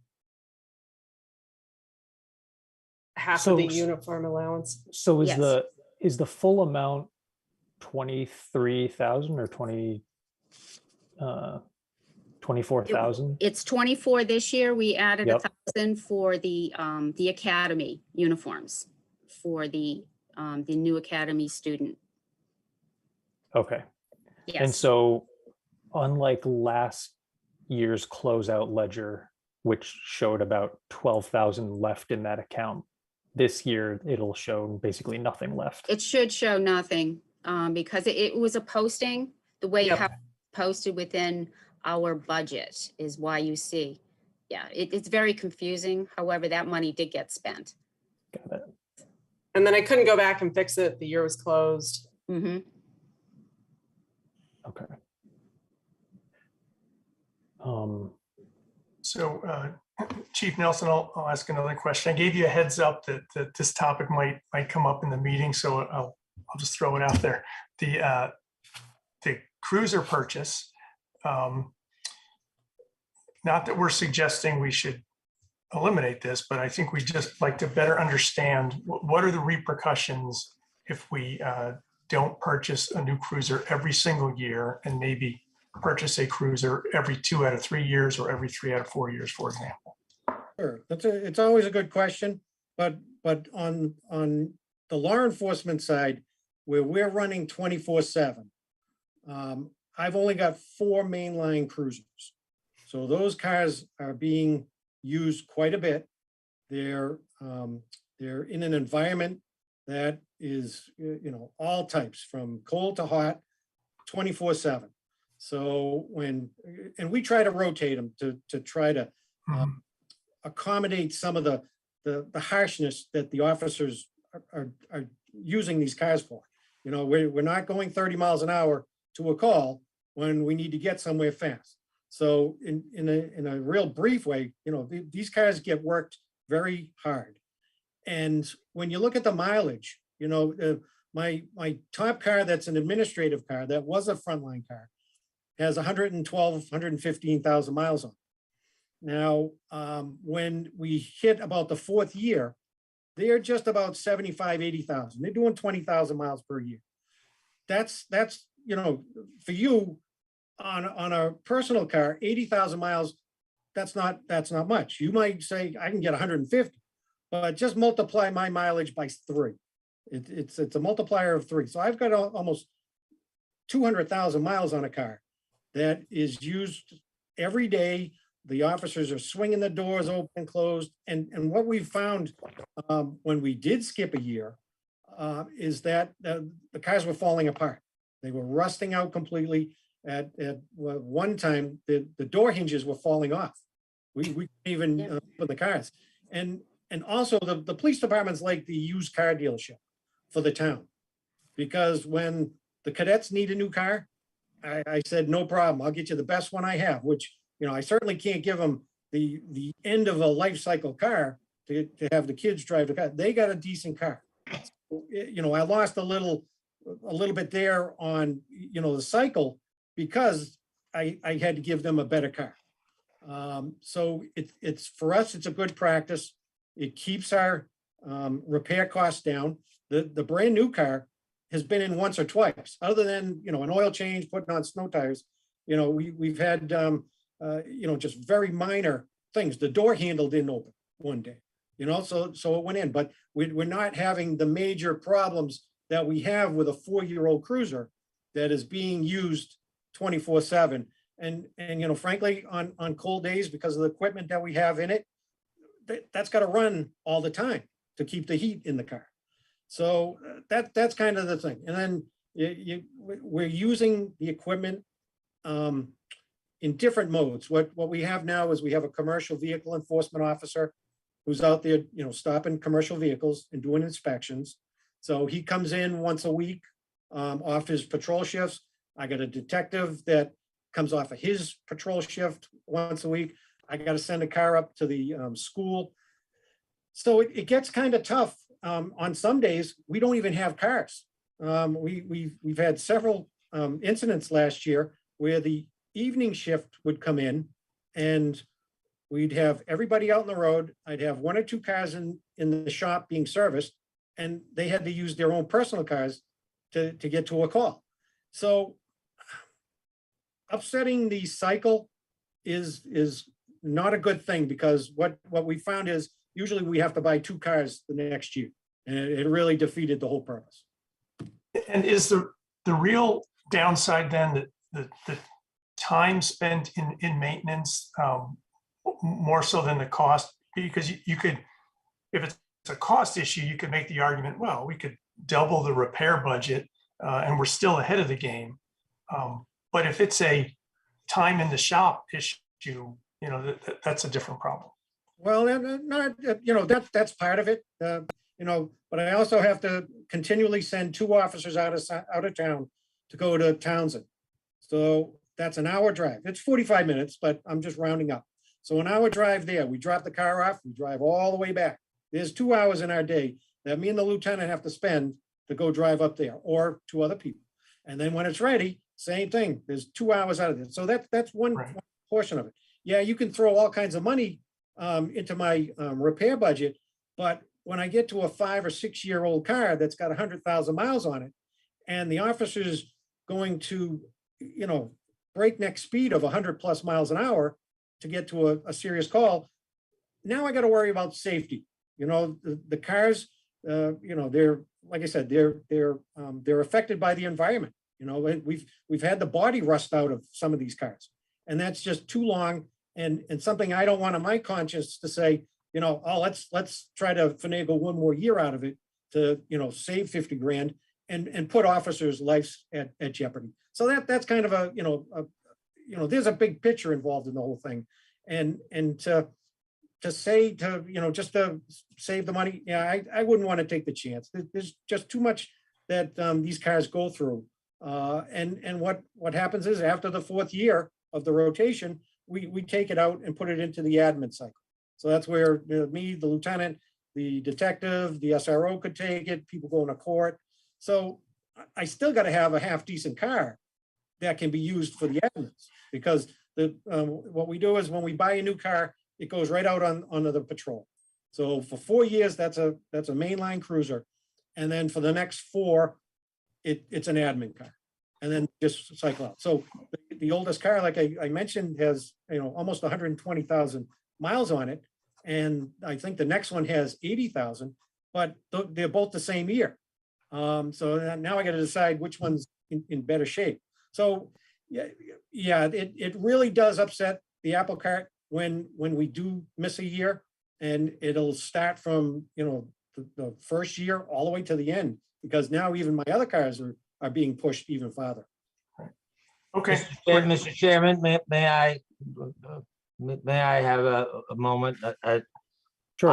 Half of the uniform allowance. So is the full amount 23,000 or 24,000? It's 24 this year. We added 1,000 for the academy uniforms for the new academy student. Okay. Yes. And so unlike last year's closeout ledger, which showed about 12,000 left in that account, this year it'll show basically nothing left. It should show nothing because it was a posting. The way how posted within our budget is why you see. Yeah, it's very confusing. However, that money did get spent. Got it. And then I couldn't go back and fix it. The year was closed. Mm-hmm. Okay. So Chief Nelson, I'll ask another question. I gave you a heads up that this topic might come up in the meeting, so I'll just throw it out there. The cruiser purchase, not that we're suggesting we should eliminate this, but I think we just like to better understand what are the repercussions if we don't purchase a new cruiser every single year and maybe purchase a cruiser every 2 out of 3 years or every 3 out of 4 years, for example. Sure, it's always a good question, but on the law enforcement side, where we're running 24/7, I've only got 4 mainline cruisers. So those cars are being used quite a bit. They're in an environment that is, all types from cold to hot, 24/7. So and we try to rotate them to try to accommodate some of the harshness that the officers are using these cars for. We're not going 30 miles an hour to a call when we need to get somewhere fast. So in a real brief way, these cars get worked very hard. And when you look at the mileage, my top car that's an administrative car, that was a frontline car, has 112, 115,000 miles on it. Now, when we hit about the 4th year, they're just about 75, 80,000. They're doing 20,000 miles per year. That's for you on a personal car, 80,000 miles, that's not much. You might say, I can get 150, but just multiply my mileage by 3. It's a multiplier of 3. So I've got almost 200,000 miles on a car that is used every day. The officers are swinging the doors open and closed. And what we found when we did skip a year is that the cars were falling apart. They were rusting out completely. At one time, the door hinges were falling off. We couldn't even put the cars. And also the police department's like the used car dealership for the town. Because when the cadets need a new car, I said, no problem, I'll get you the best one I have, which, I certainly can't give them the end of a life cycle car to have the kids drive the car. They got a decent car. I lost a little bit there on, the cycle because I had to give them a better car. So it's for us, it's a good practice. It keeps our repair costs down. The brand new car has been in once or twice, other than, an oil change, putting on snow tires. We've had, just very minor things. The door handle didn't open one day, so it went in, but we're not having the major problems that we have with a 4-year-old cruiser that is being used 24/7. And frankly, on cold days, because of the equipment that we have in it, that's got to run all the time to keep the heat in the car. So that's kind of the thing. And then we're using the equipment in different modes. What we have now is we have a commercial vehicle enforcement officer who's out there, stopping commercial vehicles and doing inspections. So he comes in once a week off his patrol shifts. I got a detective that comes off of his patrol shift once a week. I got to send a car up to the school. So it gets kind of tough. On some days, we don't even have cars. We've had several incidents last year where the evening shift would come in and we'd have everybody out on the road. I'd have 1 or 2 cars in the shop being serviced, and they had to use their own personal cars to get to a call. So upsetting the cycle is not a good thing, because what we found is usually we have to buy 2 cars the next year, and it really defeated the whole purpose. And is the real downside then that the time spent in maintenance more so than the cost? Because you could, if it's a cost issue, you could make the argument, well, we could double the repair budget and we're still ahead of the game. But if it's a time in the shop issue, that's a different problem. Well, that's part of it, but I also have to continually send 2 officers out of town to go to Townsend. So that's an hour drive. It's 45 minutes, but I'm just rounding up. So an hour drive there, we drop the car off, we drive all the way back. There's 2 hours in our day that me and the lieutenant have to spend to go drive up there, or 2 other people. And then when it's ready, same thing. There's 2 hours out of it. So that's one portion of it. Yeah, you can throw all kinds of money into my repair budget. But when I get to a 5 or 6 year old car that's got 100,000 miles on it, and the officer's going to, breakneck speed of 100+ miles an hour to get to a serious call, now I got to worry about safety. The cars, they're, like I said, they're affected by the environment. We've had the body rust out of some of these cars, and that's just too long. And something I don't want on my conscience to say, oh, let's try to finagle one more year out of it to, save 50 grand and put officers' lives at jeopardy. So that's kind of there's a big picture involved in the whole thing. And to say just to save the money, I wouldn't want to take the chance. There's just too much that these cars go through. And what happens is after the 4th year of the rotation, we take it out and put it into the admin cycle. So that's where me, the lieutenant, the detective, the SRO could take it, people go into court. So I still got to have a half decent car that can be used for the admins, because what we do is when we buy a new car, it goes right out onto the patrol. So for 4 years, that's a mainline cruiser. And then for the next 4, it's an admin car, and then just cycle out. So the oldest car, like I mentioned, has almost 120,000 miles on it, and I think the next one has 80,000, but they're both the same year. So now I got to decide which one's in better shape. So it really does upset the apple cart when we do miss a year, and it'll start from the first year all the way to the end, because now even my other cars are being pushed even farther. Okay. Mr. Chairman, may I have a moment? Sure.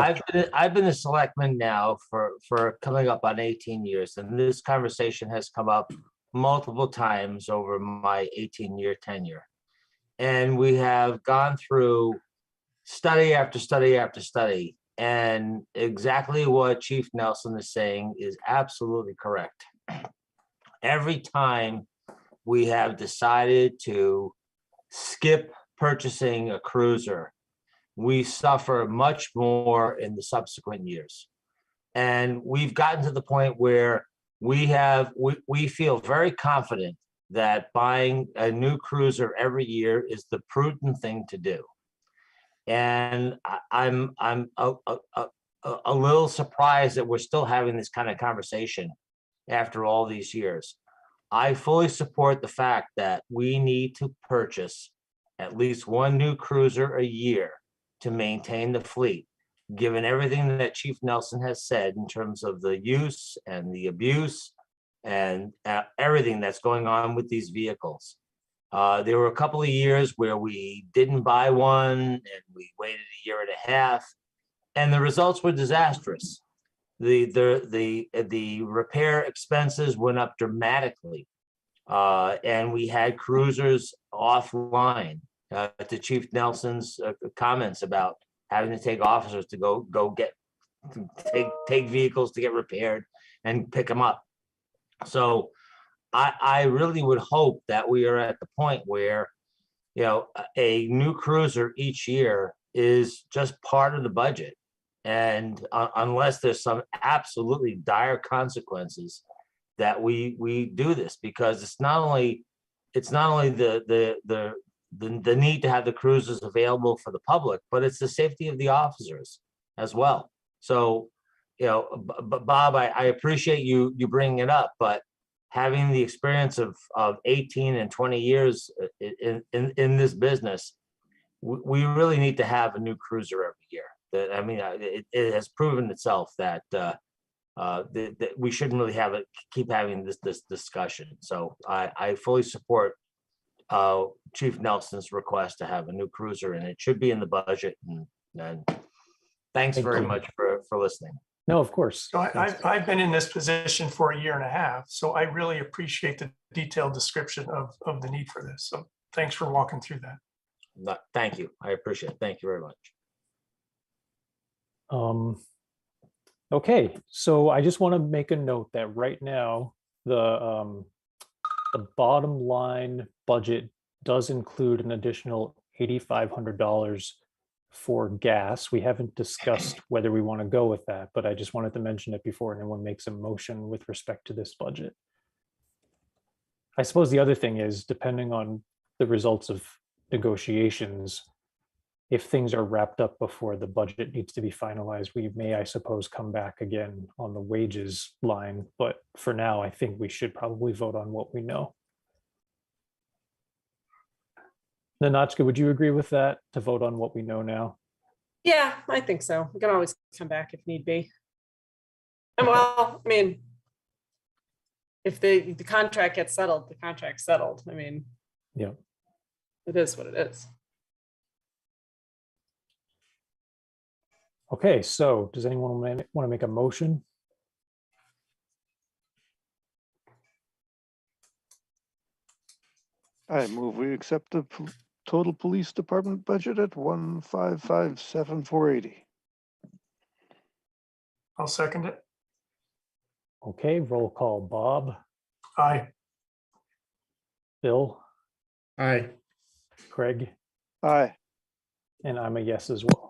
I've been a selectman now for coming up on 18 years, and this conversation has come up multiple times over my 18-year tenure. And we have gone through study after study after study, and exactly what Chief Nelson is saying is absolutely correct. Every time we have decided to skip purchasing a cruiser, we suffer much more in the subsequent years. And we've gotten to the point where we feel very confident that buying a new cruiser every year is the prudent thing to do. And I'm a little surprised that we're still having this kind of conversation after all these years. I fully support the fact that we need to purchase at least one new cruiser a year to maintain the fleet, given everything that Chief Nelson has said in terms of the use and the abuse and everything that's going on with these vehicles. There were a couple of years where we didn't buy one and we waited a year and a half, and the results were disastrous. The repair expenses went up dramatically, and we had cruisers offline. To Chief Nelson's comments about having to take officers to go take vehicles to get repaired and pick them up. So I really would hope that we are at the point where, a new cruiser each year is just part of the budget. And unless there's some absolutely dire consequences, that we do this, because it's not only the need to have the cruisers available for the public, but it's the safety of the officers as well. So, Bob, I appreciate you bringing it up, but having the experience of 18 and 20 years in this business, we really need to have a new cruiser every year. It has proven itself that that we shouldn't really keep having this discussion. So I fully support Chief Nelson's request to have a new cruiser, and it should be in the budget. And thanks very much for listening. No, of course. So I've been in this position for a year and a half, so I really appreciate the detailed description of the need for this. So thanks for walking through that. Thank you. I appreciate it. Thank you very much. Okay, so I just want to make a note that right now the bottom line budget does include an additional $8,500 for gas. We haven't discussed whether we want to go with that, but I just wanted to mention it before anyone makes a motion with respect to this budget. I suppose the other thing is, depending on the results of negotiations, if things are wrapped up before the budget needs to be finalized, we may, I suppose, come back again on the wages line. But for now, I think we should probably vote on what we know. Nanachka, would you agree with that, to vote on what we know now? Yeah, I think so. We can always come back if need be. And well, I mean, if the contract gets settled, the contract's settled. I mean, Yeah. it is what it is. Okay, so does anyone want to make a motion? I move we accept the total police department budget at 1,557,480. I'll second it. Okay, roll call. Bob, Aye. Bill, Aye. Craig, Aye. and I'm a yes as well.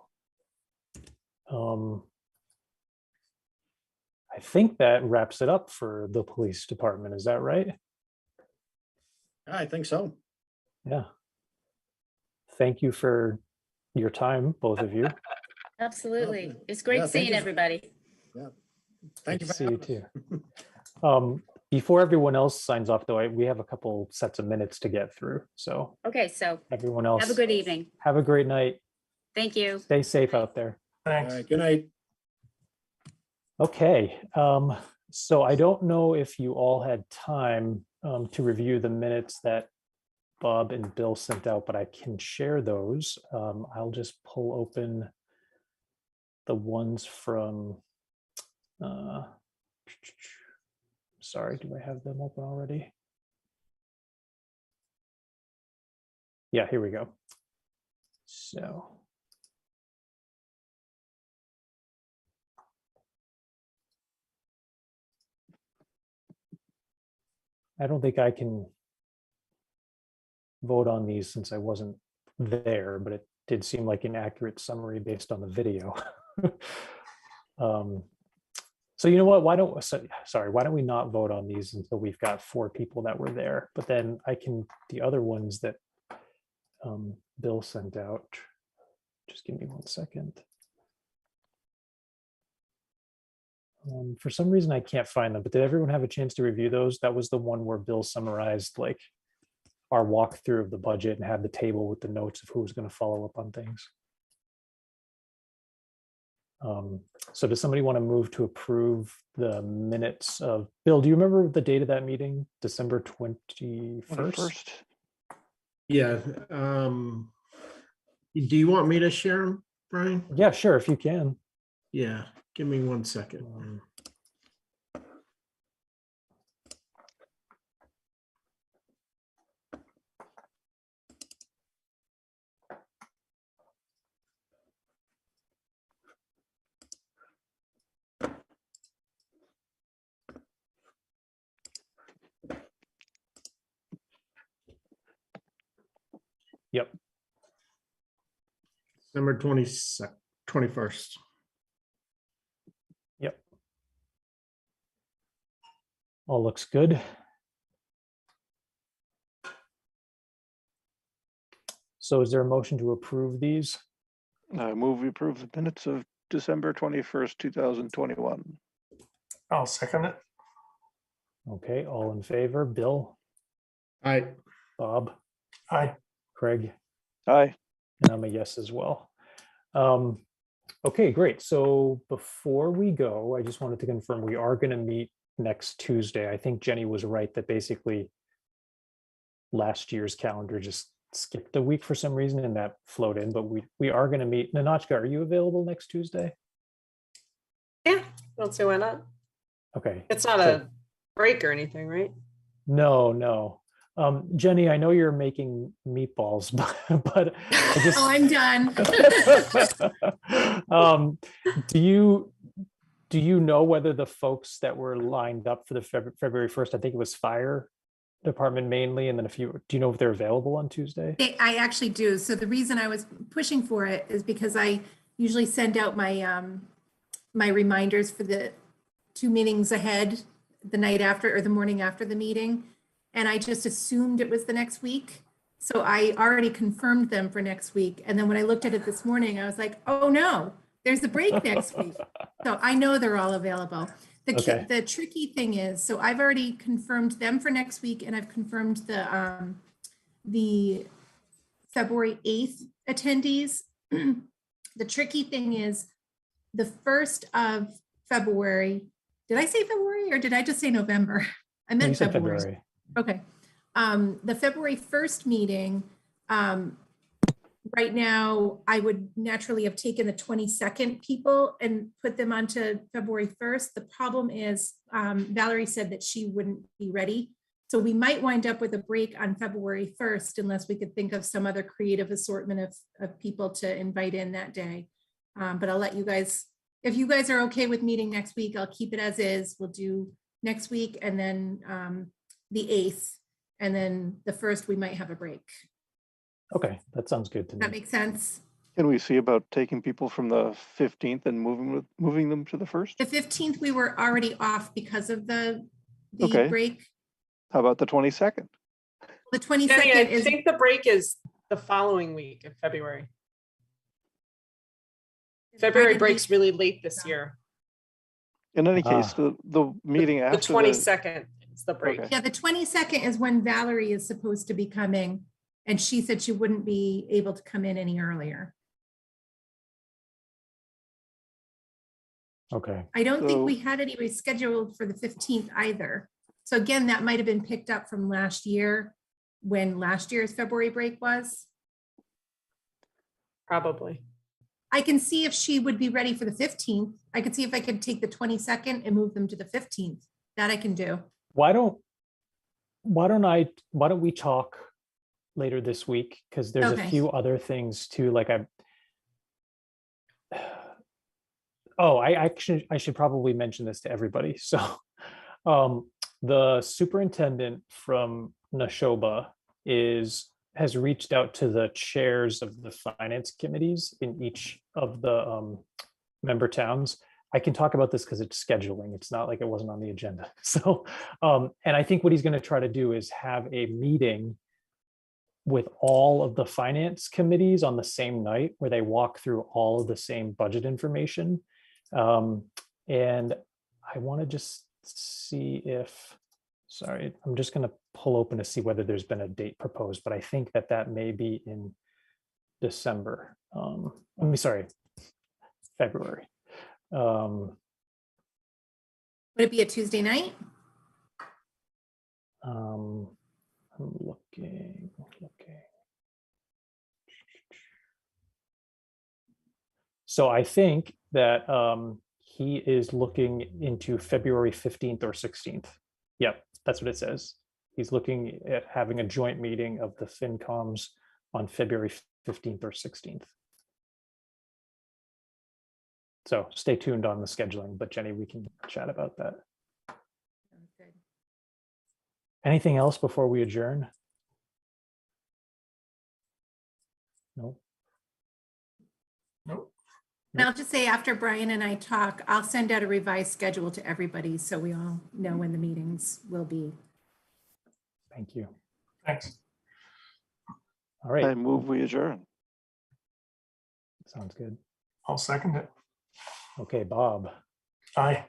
I think that wraps it up for the police department. Is that right? I think so. Yeah. Thank you for your time, both of you. Absolutely. Oh, It's great yeah, thank seeing you. everybody. Thank you. Good to for see you having us. too. Before everyone else signs off, though, we have a couple sets of minutes to get through. So Okay, so everyone else, have a good evening. have a great night. Thank you. Stay safe out there. All Thanks. right, good night. Okay, so I don't know if you all had time to review the minutes that Bob and Bill sent out, but I can share those. I'll just pull open the ones from, sorry, do I have them open already? Yeah, here we go. So. I don't think I can vote on these since I wasn't there, but it did seem like an accurate summary based on the video. So you know what, why don't we not vote on these until we've got 4 people that were there, but then I can, the other ones that Bill sent out, just give me 1 second. For some reason, I can't find them, but did everyone have a chance to review those? That was the one where Bill summarized like our walkthrough of the budget and had the table with the notes of who was going to follow up on things. So does somebody want to move to approve the minutes of, Bill, do you remember the date of that meeting? December 21st? Yeah. Do you want me to share them, Brian? Yeah, sure, if you can. Yeah, give me 1 second. Yep. December 21st. Yep. All looks good. So is there a motion to approve these? I move we approve the minutes of December 21st, 2021. I'll second it. Okay, all in favor, Bill, Aye. Bob, Aye. Craig, Aye. and I'm a yes as well. Okay, great. So before we go, I just wanted to confirm we are going to meet next Tuesday. I think Jenny was right that basically last year's calendar just skipped a week for some reason and that flowed in, but we are going to meet. Nanachka, are you available next Tuesday? Yeah, don't see why not. Okay. It's not So- a break or anything, right? No. Jenny, I know you're making meatballs, but I just. Oh, I'm done. Do you know whether the folks that were lined up for the February 1st, I think it was fire, department mainly, and then do you know if they're available on Tuesday? I actually do. So the reason I was pushing for it is because I usually send out my my reminders for the 2 meetings ahead, the night after or the morning after the meeting. And I just assumed it was the next week. So I already confirmed them for next week. And then when I looked at it this morning, I was like, oh no, there's a break next week. So I know they're all available. Okay. The tricky thing is, so I've already confirmed them for next week, and I've confirmed the February 8th attendees. The tricky thing is the 1st of February. Did I say February or did I just say November? I No, you meant said February. Okay. The February 1st meeting, right now, I would naturally have taken the 22nd people and put them onto February 1st. The problem is Valerie said that she wouldn't be ready. So we might wind up with a break on February 1st unless we could think of some other creative assortment of people to invite in that day. But I'll let you guys, if you guys are okay with meeting next week, I'll keep it as is. We'll do next week and then the 8th. And then the 1st, we might have a break. Okay, that sounds good to That me. makes sense. Can we see about taking people from the 15th and moving them to the 1st? The 15th, we were already off because of the Okay. break. How about the 22nd? The Jenny, 22nd I is, think the break is the following week of February. February Friday breaks week. really late this year. In any case, the meeting The after 22nd is the break. Okay. Yeah, the 22nd is when Valerie is supposed to be coming. And she said she wouldn't be able to come in any earlier. Okay. I don't think So- we had anybody scheduled for the 15th either. So again, that might have been picked up from last year when last year's February break was. Probably. I can see if she would be ready for the 15th. I could see if I could take the 22nd and move them to the 15th. That I can do. Why don't we talk later this week? Because there's Okay. a few other things too, like I should probably mention this to everybody. So the superintendent from Nashoba has reached out to the chairs of the finance committees in each of the member towns. I can talk about this because it's scheduling. It's not like it wasn't on the agenda. So, and I think what he's going to try to do is have a meeting with all of the finance committees on the same night where they walk through all of the same budget information. And I want to just see if, sorry, I'm just going to pull open to see whether there's been a date proposed, but I think that may be in December. February. Would it be a Tuesday night? I'm looking. So I think that he is looking into February 15th or 16th. Yep, that's what it says. He's looking at having a joint meeting of the FinComs on February 15th or 16th. So stay tuned on the scheduling, but Jenny, we can chat about that. Sounds good. Anything else before we adjourn? No. Nope. And I'll just say after Brian and I talk, I'll send out a revised schedule to everybody so we all know when the meetings will be. Thank you. Thanks. All right, I move we adjourn. sounds good. I'll second it. Okay, Bob, Aye.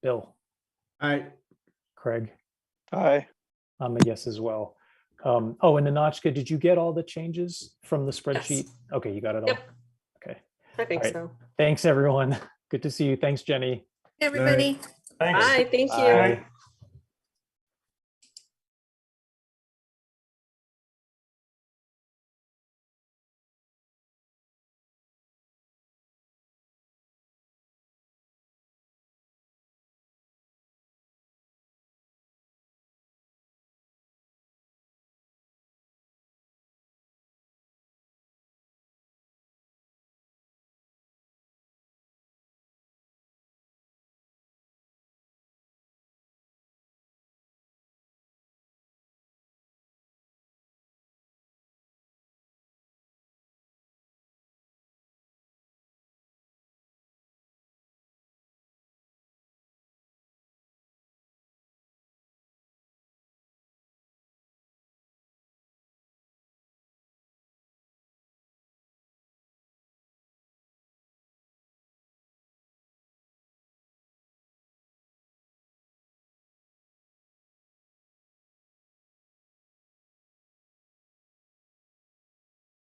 Bill, Craig, Aye. I'm a yes as well. Oh, and Nanachka, did you get all the changes from the spreadsheet? Okay, you got it all? Yep. Okay, I think All right. so. thanks, everyone. Good to see you. Thanks, Jenny. Everybody. Thanks. Bye, thank you. Bye.